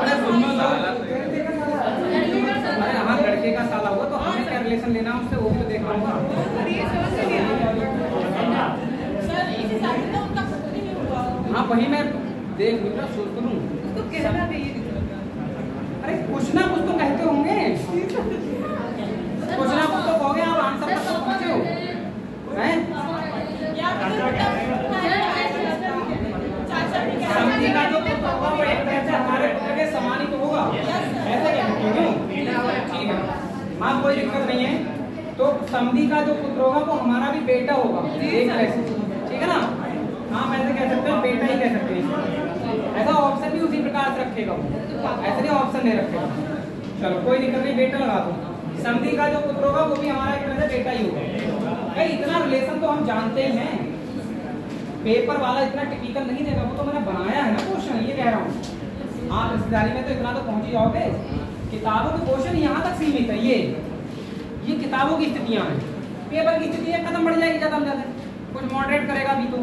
अरे सुनो तो, अरे हाँ लड़के का साला हुआ तो हमें क्या रिलेशन लेना उससे, वो भी तो देखना होगा। हाँ वही मैं देख लूँ, सोच तो लूँ। अरे कुछ ना कुछ तो कहते होंगे, कुछ ना कुछ तो कहोगे, आप आंसर तक तो पहुँचे हो, हैं? समधी का जो पुत्र होगा वो एक तरह से हमारे पुत्र के समान ही तो होगा, ऐसे क्या? ठीक है, हाँ कोई दिक्कत नहीं है। तो समधी का जो पुत्र होगा वो हमारा भी बेटा होगा, एक तरह से, ठीक है ना? हाँ ऐसे कह सकते हैं, बेटा ही कह सकते हैं। ऐसा ऑप्शन भी उसी प्रकार से रखेगा वो, ऐसे नहीं ऑप्शन नहीं रखेगा। चलो कोई दिक्कत नहीं, बेटा लगा दो। समधी का जो पुत्र होगा वो भी हमारा एक तरह से बेटा ही होगा। भाई इतना रिलेशन तो हम जानते ही हैं, पेपर वाला इतना टिपिकल नहीं देगा, वो तो मैंने बनाया है ना क्वेश्चन, ये कह रहा हूँ। आप रिश्तेदारी में तो इतना तो पहुंच ही जाओगे। किताबों के क्वेश्चन यहाँ तक सीमित है, ये किताबों की स्थितियाँ हैं। पेपर की स्थितियाँ खत्म बढ़ जाएगी ज़्यादा से ज़्यादा, कुछ मॉडरेट करेगा भी तो,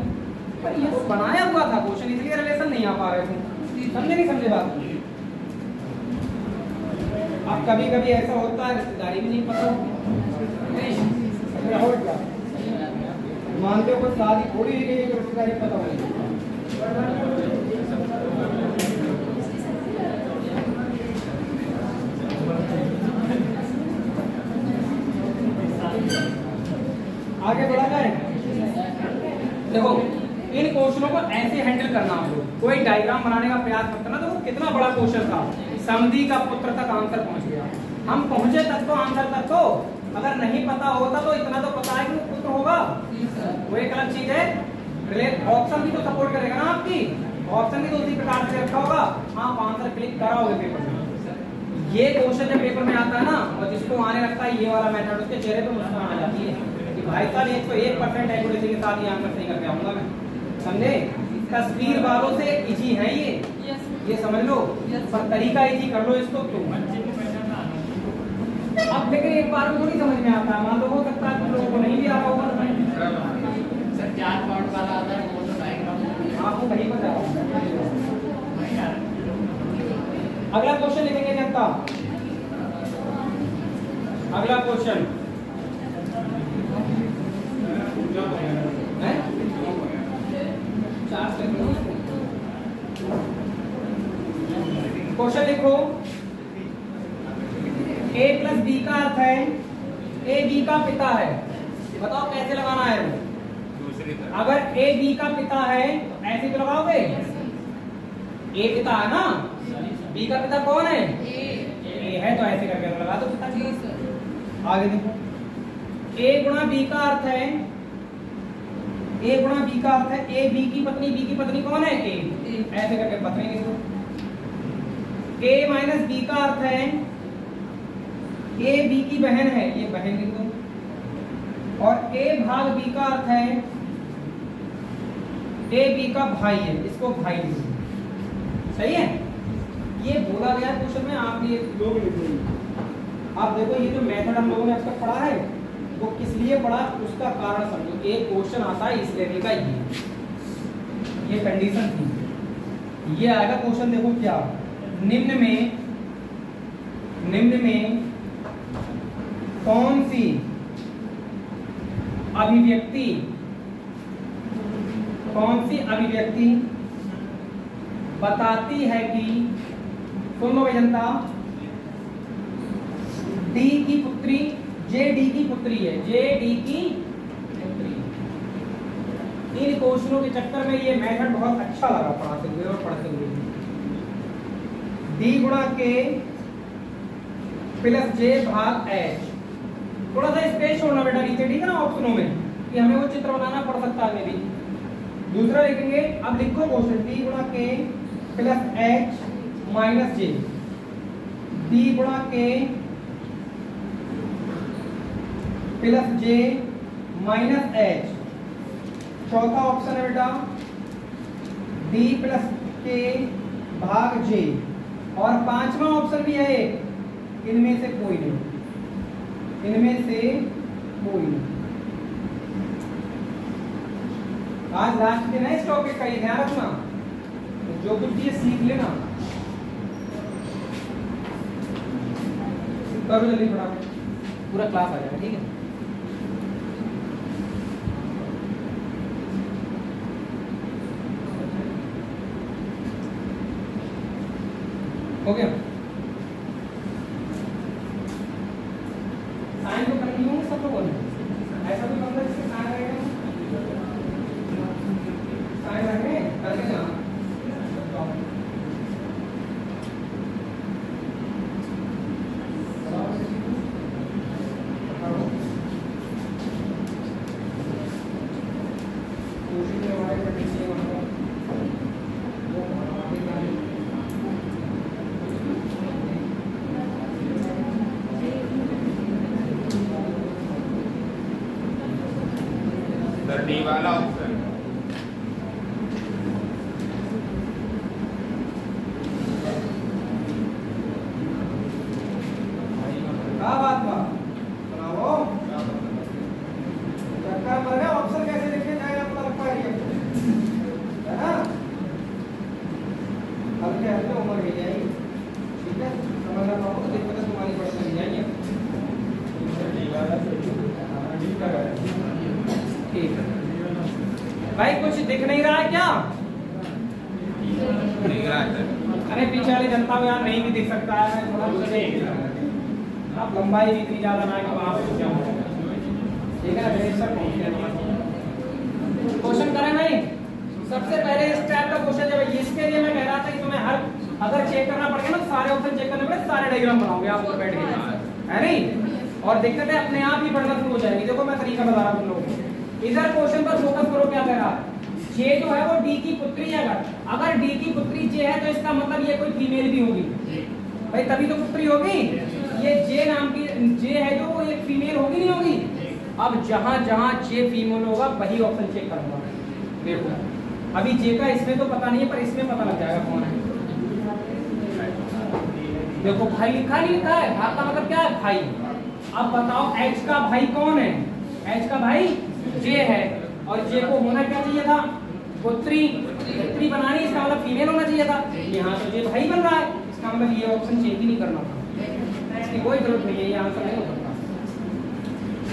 पर ये तो बनाया हुआ था क्वेश्चन, इसलिए रिलेशन नहीं आ पा रहे थे। समझे नहीं समझे बात? अब कभी कभी ऐसा होता है रिश्तेदारी भी नहीं पता क्या मानते हो, कोई शादी थोड़ी ही नहीं है कि रिश्तेदारी पता होगी। आगे बढ़ा जाए। देखो इन क्वेश्चनों को ऐसे हैंडल करना, आप लोग कोई डायग्राम बनाने का प्रयास मत करना। देखो कितना बड़ा क्वेश्चन था, समधी का पुत्र तक आंसर पहुंच गया, हम पहुंचे तक तो आंसर तक तो, अगर नहीं पता होता तो इतना तो पता है कि वो पुत्र होगा, वो एक अलग चीज है। ऑप्शन भी तो सपोर्ट करेगा ना आपकी, ऑप्शन भी तो उसी प्रकार से रखा होगा, आप आंसर क्लिक कराओगे पेपर में। ये क्वेश्चन जब पेपर में आता है ना, और जिसको आने लगता है ये वाला मेथड, उसके चेहरे पे मुस्कान आ जाती है कि भाई साहब 101% एक्यूरेसी के साथ ये आंसर सही करके आऊंगा मैं। समझे? तस्वीर वालों से इजी है ये समझ लो, पर तरीका इजी कर लो इसको तो। अब लेकिन एक बार में थोड़ी समझ में आता है, मान लो हो सकता है तुम लोगों को नहीं भी आ रहा होगा। सर 4 पार्ट वाला आता है, वो तो डायग्राम आपको कहीं पर जा रहा हूं। अगला क्वेश्चन लिखेंगे जनता, अगला क्वेश्चन क्वेश्चन लिखो। a प्लस बी का अर्थ है ए बी का पिता है, बताओ कैसे लगाना है? अगर ए बी का पिता है ऐसे तो लगाओगे, ए पिता है ना, बी का पिता कौन है? ए है, तो ऐसे करके लगा दो पिता जी। आगे देखो, ए गुणा बी का अर्थ है, ए गुणा बी का अर्थ है ए बी की पत्नी, बी की पत्नी कौन है? ए, ऐसे करके पत्नी लिख दो। ए माइनस बी का अर्थ है ए बी की बहन है, ये बहन लिख दो। और ए भाग बी का अर्थ है ए बी का भाई है, इसको भाई लिख दो। सही है? ये बोला गया क्वेश्चन में, आप ये लोग लिखोगे। आप देखो ये जो मेथड हम लोगों ने अब तक पढ़ा है वो किस लिए पढ़ा, उसका कारण समझो। एक क्वेश्चन आता है इस लेवल का, ये कंडीशन थी, ये आएगा क्वेश्चन। देखो क्या, निम्न में कौन सी अभिव्यक्ति बताती है कि, सुन लो जनता, डी की पुत्री जे डी की पुत्री है, जे डी की पुत्री। इन क्वेश्चनों के चक्कर में ये मेथड बहुत अच्छा लगा पढ़ाते हुए और पढ़ते हुए। डी गुणा के प्लस जे भाग एच, थोड़ा सा स्पेस छोड़ना बेटा नीचे, ठीक है ना, ऑप्शनों में, कि हमें वो चित्र बनाना पड़ सकता है। भी दूसरा लिखेंगे, अब लिखो क्वेश्चन डी गुणा के प्लस एच माइनस जे, डी गुणा के प्लस जे माइनस एच। चौथा ऑप्शन है बेटा डी प्लस के भाग जे, और पांचवा ऑप्शन भी है इनमें से कोई नहीं, इनमें से कोई नहीं। आज लास्ट दिन है इस टॉपिक का, ये ध्यान रखना, जो कुछ भी सीख लेना। करो जल्दी फटाफट, पूरा क्लास आ जाएगा, ठीक है। हो गया, साइन तो करनी होंगे सब लोगों ने, ऐसा तो बंदा जिसके साइन रहेगा, साइन रखने करके जाना। डी वाला ऑप्शन क्या बात बा सुनाओ, चक्कर मर गया, ऑप्शन कैसे लिखे जाएगा पता लगता है ना। हल्के हल्के उम्र मिल जाएगी, ठीक है, समझना पाओ तो दिक्कत तुम्हारी बढ़ चली जाएगी। ठीक है भाई, कुछ दिख नहीं रहा है क्या? दिख रहा है। अरे पीछे वाली जनता को यार नहीं भी दिख सकता है, थोड़ा आप लंबाई भी इतनी ज्यादा ना कि वहां पे जाऊं, ठीक है ना। क्वेश्चन करें भाई, सबसे पहले इस टाइप का क्वेश्चन जब इसके लिए मैं कह रहा था कि तुम्हें हर अगर चेक करना पड़ेगा ना, सारे ऑप्शन चेक करने पड़े, सारे डायग्राम बनाओगे आप और बैठ के, है नहीं, और दिक्कतें अपने आप ही बढ़ना शुरू हो जाएगी। देखो मैं तरीका बता रहा हूं तुम लोगों को, इधर क्वेश्चन पर फोकस करो, क्या कह रहा है, जे जो है वो डी की पुत्री है, अगर डी की पुत्री जे है तो इसका मतलब ये कोई फीमेल भी होगी भाई, तभी तो पुत्री होगी। ये जे नाम की जे है जो वो एक फीमेल होगी नहीं होगी। अब जहां जहां जे फीमेल होगा वही ऑप्शन चेक करूंगा। देखो अभी जे का इसमें तो पता नहीं है, पर इसमें पता लग जाएगा कौन है। देखो भाई लिखा नहीं लिखा है, भाग का मतलब क्या है भाई। अब बताओ एच का भाई कौन है, एच का भाई जे है, और जे को होना क्या चाहिए था, पुत्री, पुत्री बनानी, इसका मतलब फीमेल होना चाहिए था। यहाँ तो जे भाई बन रहा है, इसका मतलब ये ऑप्शन चेक ही नहीं करना था, इसकी कोई जरूरत नहीं है, ये आंसर नहीं हो सकता।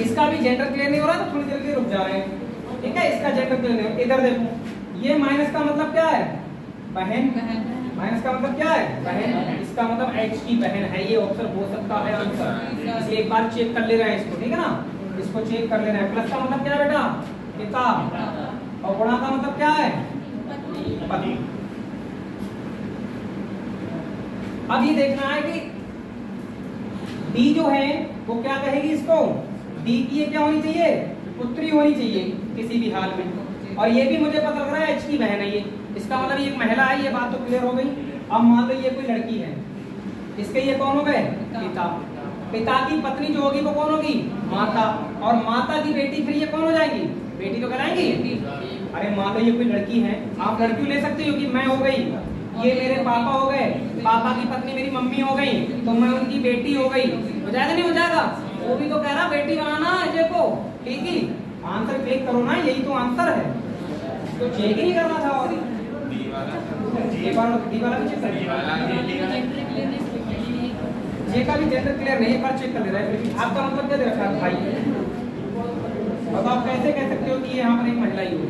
इसका भी जेंडर क्लियर नहीं हो रहा तो थोड़ी देर के लिए रुक जा रहे हैं, ठीक है। इसका जेंडर क्लियर नहीं हो, इधर देखो ये माइनस का मतलब क्या है, बहन, माइनस का मतलब क्या है, बहन, इसका मतलब एच की बहन है, ये ऑप्शन हो सकता है आंसर। इसलिए एक बार चेक कर ले रहे हैं इसको, ठीक है ना, इसको चेक कर ले रहे हैं। प्लस का मतलब क्या है बेटा, पिता, और गुणा का मतलब क्या है, पति। अब ये देखना है कि डी जो है वो क्या कहेगी इसको, डी की ये क्या होनी चाहिए, पुत्री होनी चाहिए किसी भी हाल में। और ये भी मुझे पता लग रहा है एच की बहन है ये, इसका मतलब ये एक महिला है, ये बात तो क्लियर हो गई। अब मान लो ये कोई लड़की है, इसके ये कौन हो गए, पिता। पिता की पत्नी जो होगी वो कौन होगी, माता, और माता की बेटी फिर ये कौन हो जाएगी, बेटी तो कहलाएंगी। अरे मान लो ये कोई लड़की है, आप लड़की ले सकते हो कि मैं हो गई, ये मेरे पापा हो गए, पापा की पत्नी मेरी मम्मी हो गई, तो मैं उनकी बेटी हो गई, हो जाएगा नहीं हो जाएगा। वो भी तो कह रहा बेटी बनाना अजय को, ठीक ही आंसर चेक करो ना, यही तो आंसर है, तो चेक ही नहीं करना था। और डी वाला भी चेक कर, जे का भी जेंडर क्लियर नहीं, एक बार चेक कर ले रहा है। आपका मतलब क्या दे रखा है भाई, बताओ कैसे कह सकते हो कि यहाँ पर एक महिला ही हो,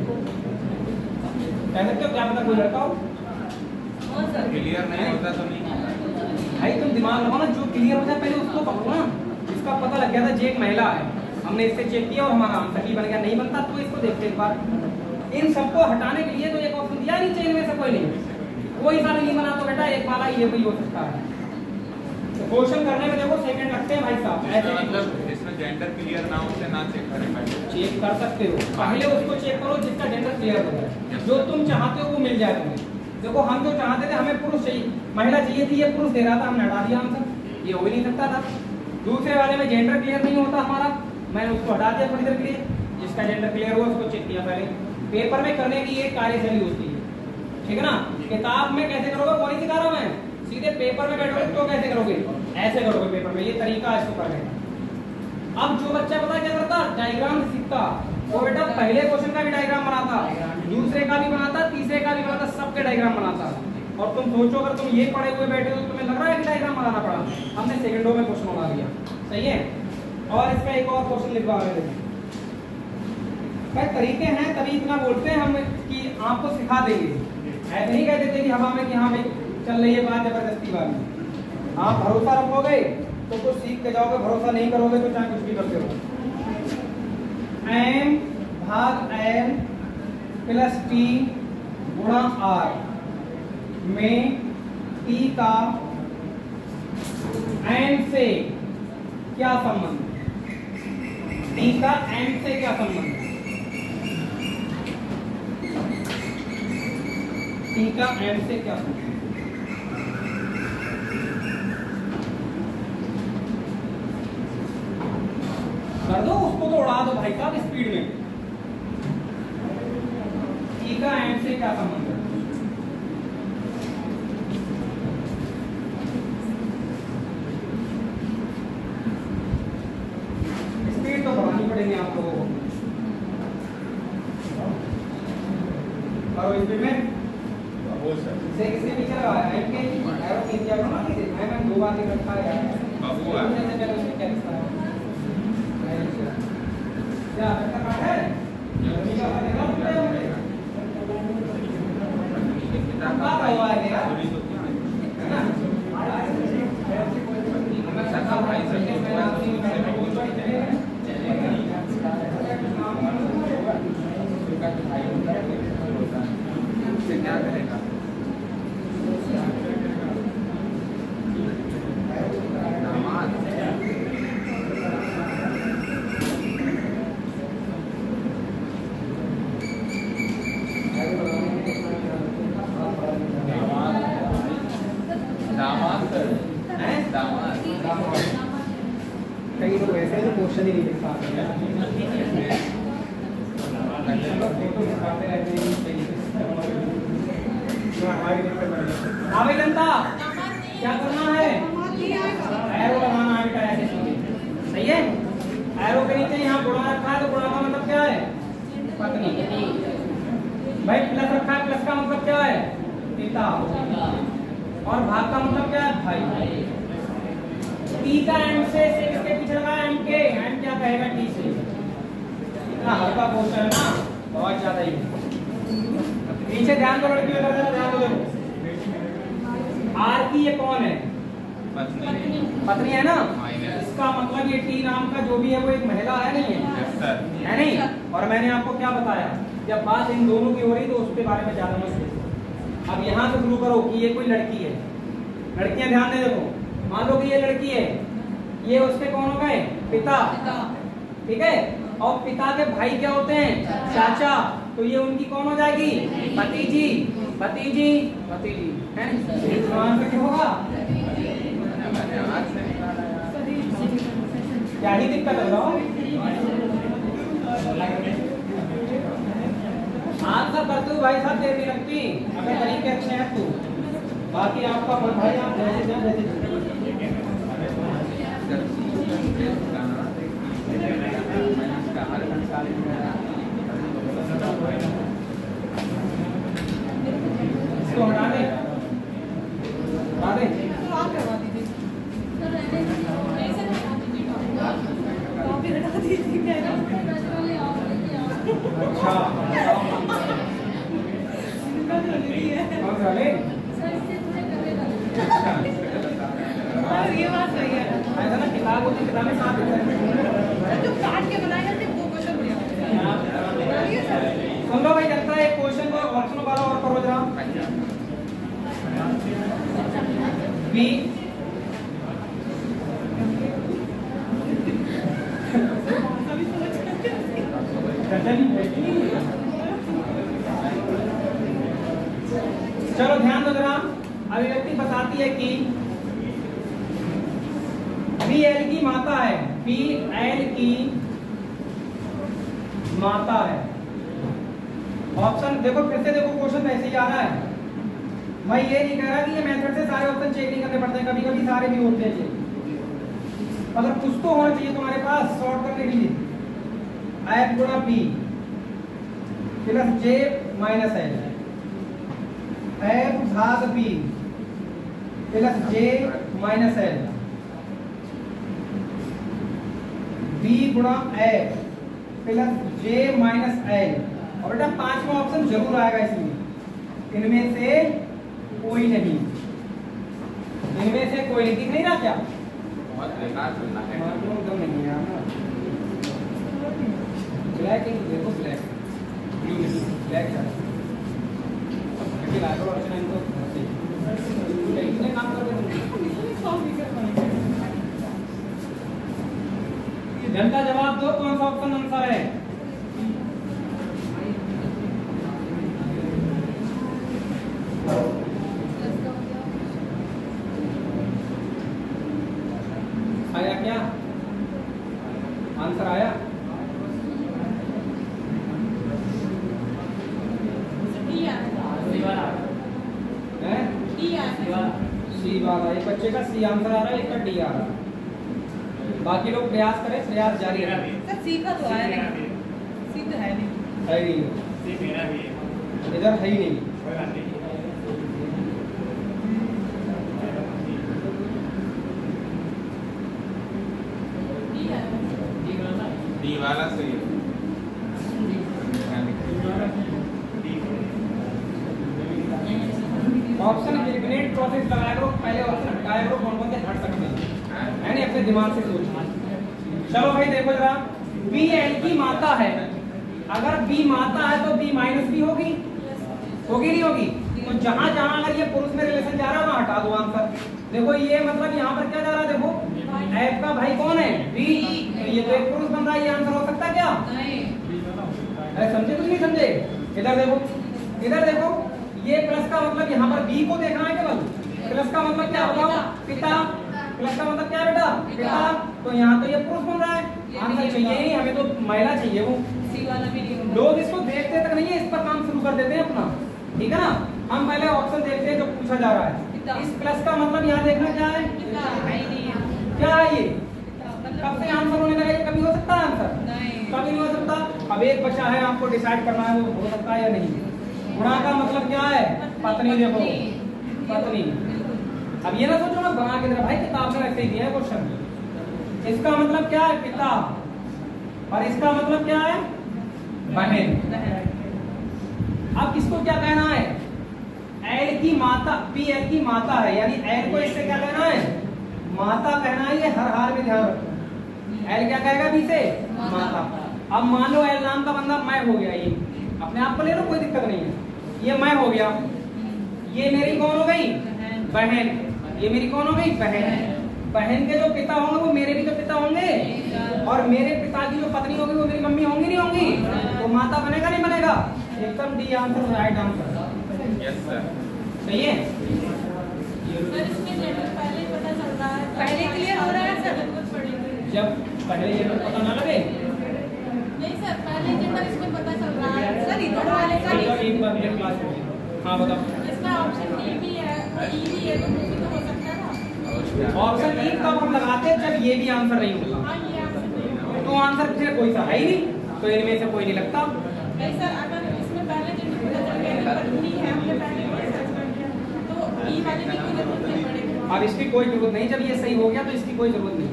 कह सकते हो क्या पता कोई लड़का हो, क्लियर नहीं होता तो नहीं भाई तुम दिमाग लगाओ ना, जो क्लियर हो जाए पहले उसको पकड़ो ना। इसका पता लग गया था जे एक महिला है, हमने इससे चेक किया और हमारा आंसर ही बन गया। नहीं बनता तो इसको देखते एक बार। इन सबको हटाने के लिए तो एक ऑप्शन दिया नहीं चाहिए, इनमें से कोई नहीं, कोई सा नहीं बना तो बेटा एक वाला ये भी हो सकता है। क्वेश्चन करने में देखो सेकंड लगते हैं भाई साहब, ऐसे मतलब इसमें जेंडर क्लियर ना हो ना चेक करें, चेक कर सकते हो, पहले उसको चेक करो जिसका जेंडर क्लियर हो जाए, जो तुम चाहते हो वो मिल जाए तुम्हें। देखो हम जो चाहते थे हमें पुरुष चाहिए, महिला चाहिए थी, ये पुरुष दे रहा था, हमने हटा दिया आंसर, ये हो ही नहीं सकता था। दूसरे वाले में जेंडर क्लियर नहीं होता हमारा, मैंने उसको हटा दिया थोड़ी देर के लिए, जिसका जेंडर क्लियर हुआ उसको चेक किया पहले। पेपर में करने की एक कार्यशैली होती है, ठीक है ना। किताब में कैसे करोगे वो नहीं सिखा रहा मैं, सीधे पेपर में बैठोगे तो कैसे करोगे, ऐसे करोगे पेपर में, ये तरीका है इसको करने का। अब जो बच्चा पता क्या करता, डायग्राम सीखता, वो बेटा पहले क्वेश्चन का भी डायग्राम बनाता, दूसरे का भी बनाता, तीसरे का भी बनाता, सबके डायग्राम बनाता। और तुम सोचो अगर तुम ये पढ़े हुए बैठे हो तो तुम्हें लग रहा है कि डायग्राम बनाना पड़ा, हमने सेकंडों में क्वेश्चन बना दिया, सही है। और इसका एक और क्वेश्चन लिखवा रहे थे, तरीके हैं तभी इतना बोलते हैं हम कि आपको सिखा देंगे, ऐसे नहीं कह देते कि हवा में कि हाँ भाई चल रही है बात जबरदस्ती वाली। आप भरोसा रखोगे तो कुछ सीख के जाओगे, भरोसा नहीं करोगे तो चाहे कुछ भी करते रहो। m भाग n प्लस t गुणा r में t का n से क्या संबंध है, t का n से क्या संबंध है, t का n से क्या संबंध है। कर दो उसको तो उड़ा दो भाई साहब स्पीड में। टी का एंड से क्या संबंध है, स्पीड तो बढ़ानी पड़ेगी आप लोगों को। और स्पीड में से किसके पीछे लगा है, एम के एरो के क्या बना के मैं दो बार लिख रखा है बाबू आ जैसे पहले उसने क्या लिखा है, क्या करता है ये बात हुआ है क्या है ना। हमें सरकार भाई से क्या करेगा, कई लोग ऐसे हैं जो क्वेश्चन ही नहीं लिख पाते हैं, फोटो दिखाते रहते हैं। हमारी जनता क्या करना है, एरो लगाना है बेटा ऐसे, सही है। एरो के नीचे यहाँ गुणा रखा है तो गुणा का मतलब क्या है, पत्नी। भाई प्लस रखा है, प्लस का मतलब क्या है, पिता। और भाग का मतलब क्या है, भाई। टी का एम से किसके पीछे लगा, एम के, एम क्या कहेगा टी से। इतना हल्का क्वेश्चन है ना, बहुत ज्यादा ही। पीछे ध्यान दो लड़कियों का, ध्यान दो। आर की ये कौन है, पत्नी है ना, इसका मतलब ये टी नाम का जो भी है वो एक महिला है, नहीं है नहीं। और मैंने आपको क्या बताया, जब बात इन दोनों की हो रही तो उसके बारे में ज्यादा मत सोचो। अब यहाँ से शुरू करो कि ये कोई लड़की है, लड़कियां ध्यान दे देखो, मान लो कि ये लड़की है, ये उसके कौन हो गए, पिता, ठीक है। और पिता के भाई क्या होते हैं, चाचा, तो ये उनकी कौन हो जाएगी, भतीजी, भतीजी, भतीजी है। क्या होगा, क्या ही दिक्कत है बताओ। आंसर करते हो भाई साहब, देर नहीं लगती अगर तरीके अच्छे हैं तो। बाकी आपका भाई आप जैसे जैसे इसको हटा दे, हटा दे। अच्छा ये बात सही है, ऐसा ना किताब होती, किताब में साथ जो काट के बनाए जाते हैं वो क्वेश्चन सुन लो भाई, लगता है एक क्वेश्चन को ऑप्शन वाला और करो जरा। बी चलो ध्यान दो जरा, अभिव्यक्ति बताती है कि PL की माता है, PL की माता है। ऑप्शन देखो, फिर से देखो, क्वेश्चन ऐसे ही आ रहा है। मैं ये नहीं कह रहा कि ये मेथड से सारे ऑप्शन चेक नहीं करने पड़ते हैं, कभी कभी सारे भी होते हैं चेक, अगर कुछ तो होना चाहिए तुम्हारे पास सॉर्ट करने के लिए। F गुणा P plus J minus L, F भाग P plus J minus L, B गुणा F plus J minus L। और बेटा पांचवा ऑप्शन जरूर आएगा इसमें, इनमें से कोई नहीं, इनमें से कोई नहीं। दिख नहीं रहा क्या? बहुत बेकार चलना है। एकदम नहीं है यार, ब्लैक ही देखो, ब्लैक ब्लू नहीं, ब्लैक है। लेकिन आगे ऑप्शन इनको इतने काम कर रहे हैं, जनता जवाब दो, कौन सा ऑप्शन आंसर है? आया क्या आंसर आया? सी बात है, एक बच्चे का सी आंसर आ रहा है, एक का डी आ रहा है। बाकी लोग प्रयास करें, प्रयास जारी रखें। सर सी का तो आया नहीं, सी तो है नहीं, है ही नहीं, सी मेरा भी है, इधर है ही नहीं। कोई बात नहीं। डी वाला सही है। ऑप्शन एलिमिनेट प्रोसेस लगाया करो, पहले ऑप्शन हटाया करो, कौन कौन से हट सकते हैं, यानी अपने दिमाग से सोचना। चलो भाई देखो जरा, बी एल की माता है, अगर बी माता है तो बी माइनस भी होगी, होगी नहीं होगी? तो जहां जहां अगर ये पुरुष में रिलेशन जा रहा है वहां हटा दो आंसर। देखो ये मतलब यहाँ पर क्या जा रहा है, देखो एफ का भाई कौन है? बी, तो ये तो एक पुरुष बन रहा है, ये आंसर हो सकता है क्या? अरे समझे कुछ नहीं समझे? इधर देखो, इधर देखो, ये प्लस का मतलब यहाँ पर बी को देखना है केवल। प्लस का मतलब क्या बताओ? पिता। प्लस का मतलब क्या बेटा? पिता। तो यहाँ तो ये पुरुष बन रहा है, आंसर चाहिए ही हमें, तो महिला चाहिए वो। सी वाला भी नहीं होगा। लोग इसको देखते तक नहीं है, इस पर काम शुरू कर देते हैं अपना, ठीक है ना? हम पहले ऑप्शन देखते हैं जो पूछा जा रहा है। इस प्लस का मतलब यहाँ देखना क्या है? क्या है ये? कब से आंसर होने लगा? ये कभी हो सकता है आंसर? कभी नहीं हो सकता। अब एक बचा है, आपको डिसाइड करना है वो हो सकता है या नहीं। गुणा का मतलब क्या है? पत्नी। देखो पत्नी। अब ये ना सोचो मैं बना के दे रहा, भाई किताब में ऐसे ही दिया है क्वेश्चन। इसका मतलब क्या है? पिता। और इसका मतलब क्या है? बहन। अब किसको क्या कहना है? एल की माता, पी एल की माता है, यानी एल को इससे क्या कहना है? माता कहना है। ये हर हाल में ध्यान रखो, एल क्या कहेगा बी से? माता। अब मान लो एल नाम का बंदा मैं हो गया, ये अपने आप को ले लो, कोई दिक्कत नहीं है। ये मैं हो गया, ये मेरी कौन हो गई? बहन। ये मेरी कौन हो गई? बहन। बहन के जो पिता होंगे वो मेरे भी तो पिता होंगे, और मेरे पिता की जो पत्नी होगी वो मेरी मम्मी होंगी नहीं होंगी? तो माता बनेगा नहीं बनेगा? एकदम D answer, right answer. Yes sir. सही है। पहले क्लियर हो रहा है सर? जब पहले ये पता ना लगे, नहीं सर, पहले जेंडर इसमें पता चल रहा है सर, इधर वाले का नहीं। एक बार मेरे क्लास में। हाँ बताओ। इसका ऑप्शन डी भी है, ई भी है, तो भी तो हो सकता है ना। ऑप्शन ई तब हम लगाते हैं जब ये भी आंसर नहीं होगा, हाँ ये आंसर नहीं होगा। तो आंसर फिर कोई सा है ही नहीं, तो इनमें से कोई नहीं लगता। नहीं सर, अगर इसमें पहले जेंडर पता चल गया कि पत्नी है, हमने पहले सर्च कर लिया, तो ई वाले की कोई जरूरत नहीं पड़ेगी। अब इसकी कोई जरूरत नहीं, जब ये सही हो गया तो इसकी कोई जरूरत नहीं।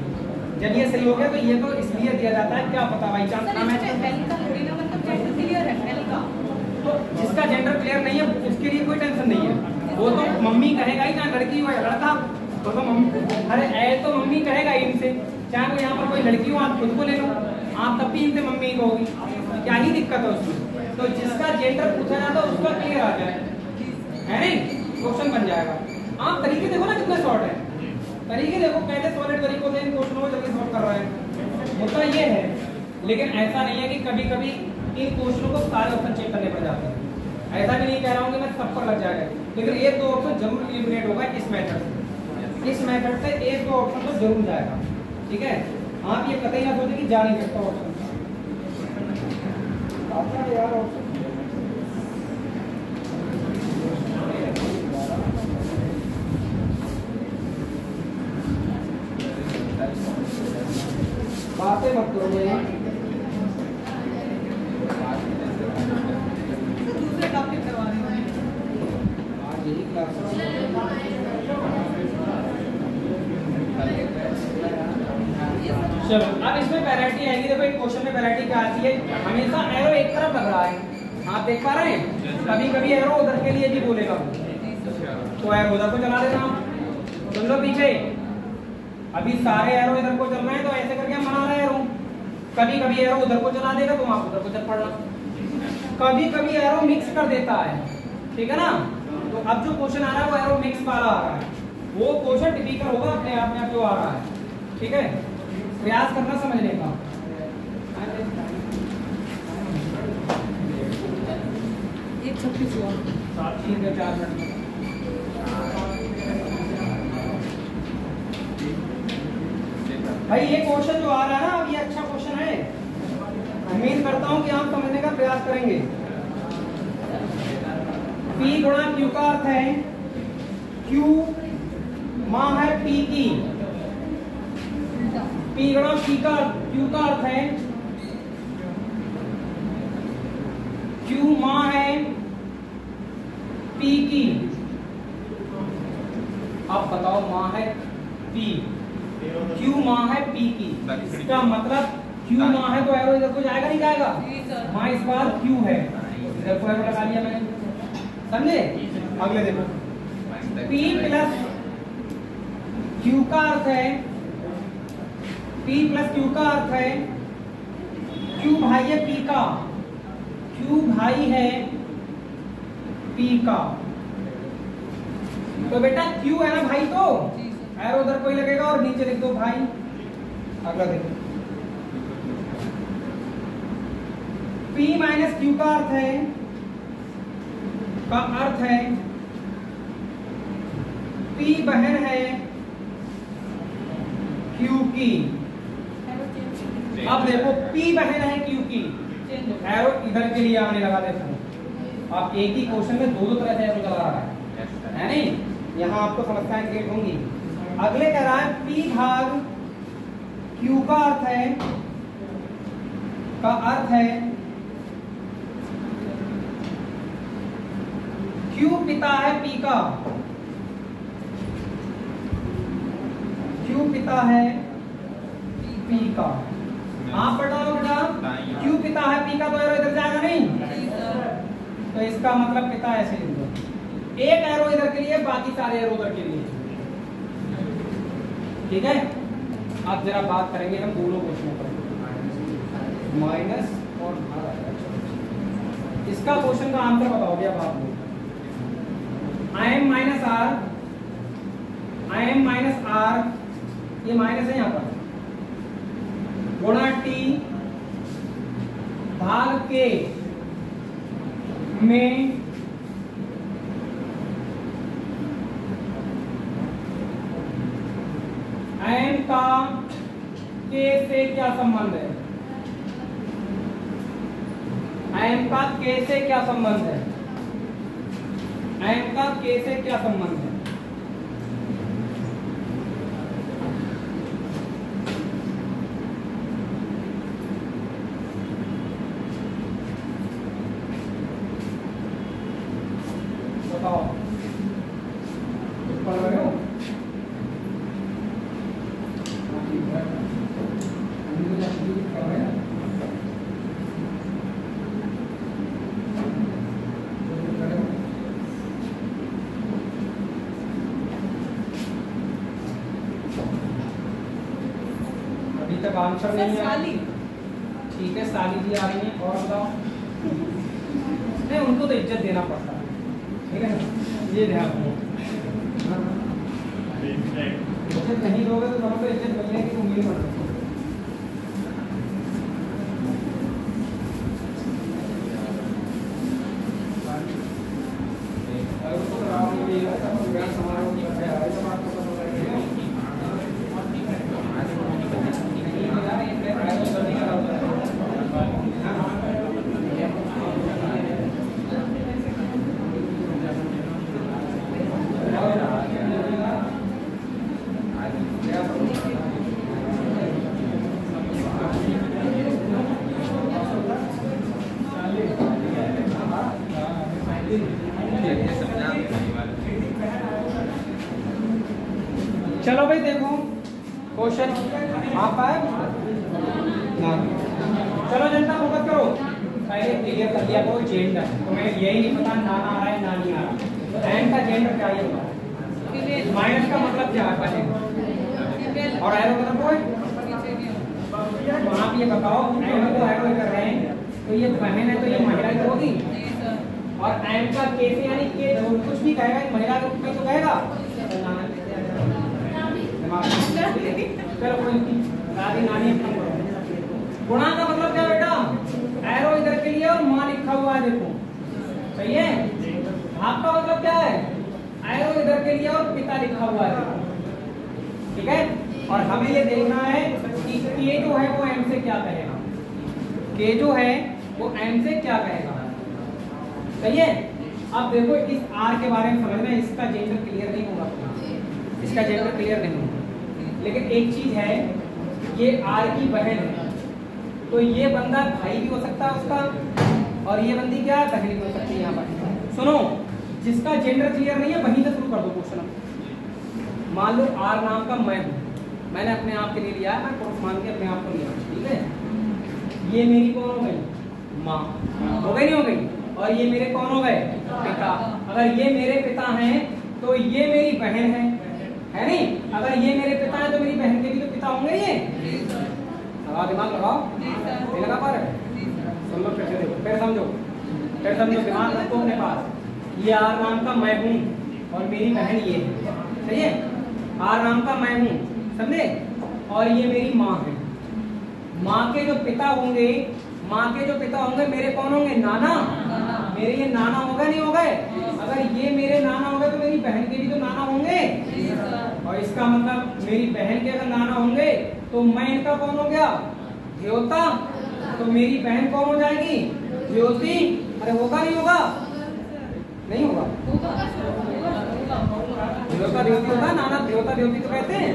जब ये सही हो गया तो ये तो इसलिए दिया जाता है, क्या पता भाई चांस ना मैच। हेल का थोड़ी ना मतलब जेंडर क्लियर है, हेल का। तो जिसका जेंडर क्लियर नहीं है उसके लिए कोई टेंशन नहीं है, वो तो मम्मी कहेगा ही, चाहे लड़की हो या लड़का, तो मम्मी, अरे ऐ तो मम्मी कहेगा ही इनसे, चाहे वो यहाँ पर कोई लड़की हो आप खुद को ले लो, आप तब भी इनसे मम्मी कहोगी, क्या ही दिक्कत है उसमें। तो जिसका जेंडर पूछा जाता है उसका क्लियर आ जाए, है नहीं? क्वेश्चन बन जाएगा। आप तरीके देखो ना कितने शॉर्ट है, तरीके देखो कैसे सॉलिड तरीकों से इन क्वेश्चनों को जल्दी सॉल्व कर रहा है। मुद्दा ये है, लेकिन ऐसा नहीं है कि कभी कभी इन क्वेश्चनों को सारे ऑप्शन चेक करने पड़ जाते हैं। ऐसा भी नहीं कह रहा हूँ कि मैं सब थप्पड़ लग जाएगा। लेकिन एक दो ऑप्शन जरूर एलिमिनेट होगा इस मेथड से। इस मेथड से एक दो ऑप्शन तो जरूर जाएगा। ठीक है, आप ये कतई ना सोचें कि जा नहीं सकता ऑप्शन यार। ऑप्शन बातें मत करो भैया। दूसरे टॉपिक करवा रहे हैं। आज यही क्लास चलो, अब इसमें वैरायटी आएगी। देखो एक क्वेश्चन में वैरायटी क्या आती है, हमेशा एरो एक तरफ लग रहा है, आप देख पा रहे हैं। कभी कभी एरो उधर के लिए भी बोलेगा, तो एरो उधर को चला देना। सुन लो पीछे, अभी सारे एरो इधर को चल रहे हैं, तो ऐसे करके हम बना रहे हैं एरो। कभी कभी एरो उधर को चला देगा, तो आप उधर को चल पड़ना। कभी कभी एरो मिक्स कर देता है, ठीक है ना। तो अब जो क्वेश्चन आ रहा है वो एरो मिक्स वाला आ रहा है, वो क्वेश्चन टिपिकल होगा अपने आप में जो आ रहा है। ठीक है, प्रयास करना समझने का। एक 36 हुआ 3 या 4 मिनट। भाई ये क्वेश्चन जो आ रहा है ना, अब ये अच्छा क्वेश्चन है। उम्मीद करता हूं कि आप समझने का प्रयास करेंगे। P गुणा Q का अर्थ है Q मां है P की। P गुणा Q का अर्थ है Q मां है P की। आप बताओ, मां है P, Q मां है P की। इसका मतलब Q मां है तो एरो इधर को जाएगा नहीं जाएगा? मां इस बार Q है, इधर को एरो लगा लिया मैंने, समझे। अगले देखो, P प्लस Q का अर्थ है, P प्लस Q का अर्थ है Q भाई है P का, Q भाई है P का। तो बेटा Q है ना भाई, तो एरो उधर कोई लगेगा और नीचे लिख दो भाई। अगला देखो, P माइनस Q का अर्थ है P बहन है Q की। अब देखो P बहन है Q की, एरो इधर के लिए आने लगा। देखो आप एक ही क्वेश्चन में दो तरह से एरो चला रहा है नहीं? यहाँ आपको समस्याएं क्रिएट होंगी। अगले कह रहा है P भाग Q का अर्थ है Q पिता है P का, Q पिता है P का। आप बताओ बेटा, Q पिता है P का, तो एरो इधर जाएगा नहीं? तो इसका मतलब पिता ऐसे लिख दो, एक एरो इधर के लिए, बाकी सारे एरो उधर के लिए। ठीक है, अब जरा बात करेंगे हम दोनों क्वेश्चनों पर, माइनस और भाग। इसका क्वेश्चन का आंसर बताओगे अब आप लोग। आई एम माइनस आर, ये माइनस है यहाँ पर, गुणा T भाग के में एम का के से क्या संबंध है? एम का के से क्या संबंध है? एम का के से क्या संबंध है? बताओ, पढ़ रहे हो? अभी तक आंसर नहीं है। ठीक है, साली जी आ रही है, और बताओ। नहीं, उनको तो इज्जत देना पड़ता है, ठीक है ना, ये ध्यान रखो। इज्जत नहीं दोगे तो समझो इज्जत मिलने की उम्मीद मत रखो। ये समझा नहीं वाला। चलो भाई देखो क्वेश्चन आप आए ना। चलो जनता फोकस करो, पहले क्लियर कर दिया करो जेंडर। तुम्हें यही नहीं पता नाना आ रहा है नानी आ रहा है। एंड का जेंडर क्या है बताओ। माइनस का मतलब क्या है पहले, और एरो मतलब कोई तो आप ये बताओ एरो को एरो कर रहे हैं तो ये बहन है तो ये महिला ही होगी। और एंड का के से यानी के जो कुछ भी कहेगा महिला के रूप में तो कहेगा। चलो कोई दादी नानी अपना गुणा का मतलब क्या बेटा, एरो इधर के लिए और मां लिखा हुआ है देखो, सही है। भाग का मतलब क्या है, एरो इधर के लिए और पिता लिखा हुआ है देखो, ठीक है। और हमें ये देखना है कि के जो है वो एम से क्या कहेगा, के जो है वो एम से क्या कहेगा, सही है। अब देखो इस आर के बारे में समझना, इसका जेंडर क्लियर नहीं होगा, इसका जेंडर क्लियर नहीं होगा। लेकिन एक चीज है, ये आर की बहन है तो ये बंदा भाई भी हो सकता है उसका, और ये बंदी क्या बहन भी हो सकती है। यहाँ पर सुनो, जिसका जेंडर क्लियर नहीं है वहीं से शुरू कर दो क्वेश्चन। मान लो आर नाम का मैं हूँ, मैंने अपने आप के लिए लिया है, मैं पुरुष मान के अपने आप को लिया, ठीक है। ये मेरी कौन हो गई, माँ हो गई, नहीं हो गई। और ये मेरे कौन हो गए, पिता। अगर ये मेरे पिता हैं तो ये मेरी बहन है नहीं। अगर ये मेरे पिता हैं तो मेरी बहन के भी तो पिता होंगे ये। लगाओ दिमाग लगाओ, नहीं लगा पा रहे, सुन लो फिर से देखो, फिर समझो, फिर समझो, दिमाग रखो अपने पास। ये आर नाम का मैं हूँ और मेरी बहन ये है, सही है। आर नाम का मैं हूँ, समझे। और ये मेरी माँ है। माँ के जो पिता होंगे, माँ के जो पिता होंगे मेरे कौन होंगे, नाना। मेरे ये नाना हो गए नहीं हो गए। अगर ये मेरे नाना हो गए तो मेरी बहन के भी तो नाना होंगे। और इसका मतलब मेरी बहन के अगर नाना होंगे तो मैं इनका कौन हो गया, द्योता। तो मेरी बहन कौन हो जाएगी, द्योति। अरे होगा नहीं होगा, नहीं होगा, द्योता द्योति होगा, नाना द्योता द्योति तो कहते हैं।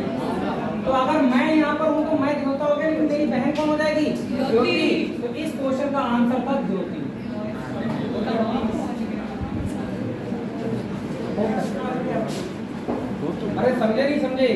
तो अगर मैं यहाँ पर हूँ तो मैं द्योता हो गया, लेकिन मेरी बहन कौन हो जाएगी, द्योति। तो इस क्वेश्चन का आंसर था द्योति। अरे समझे नहीं समझे,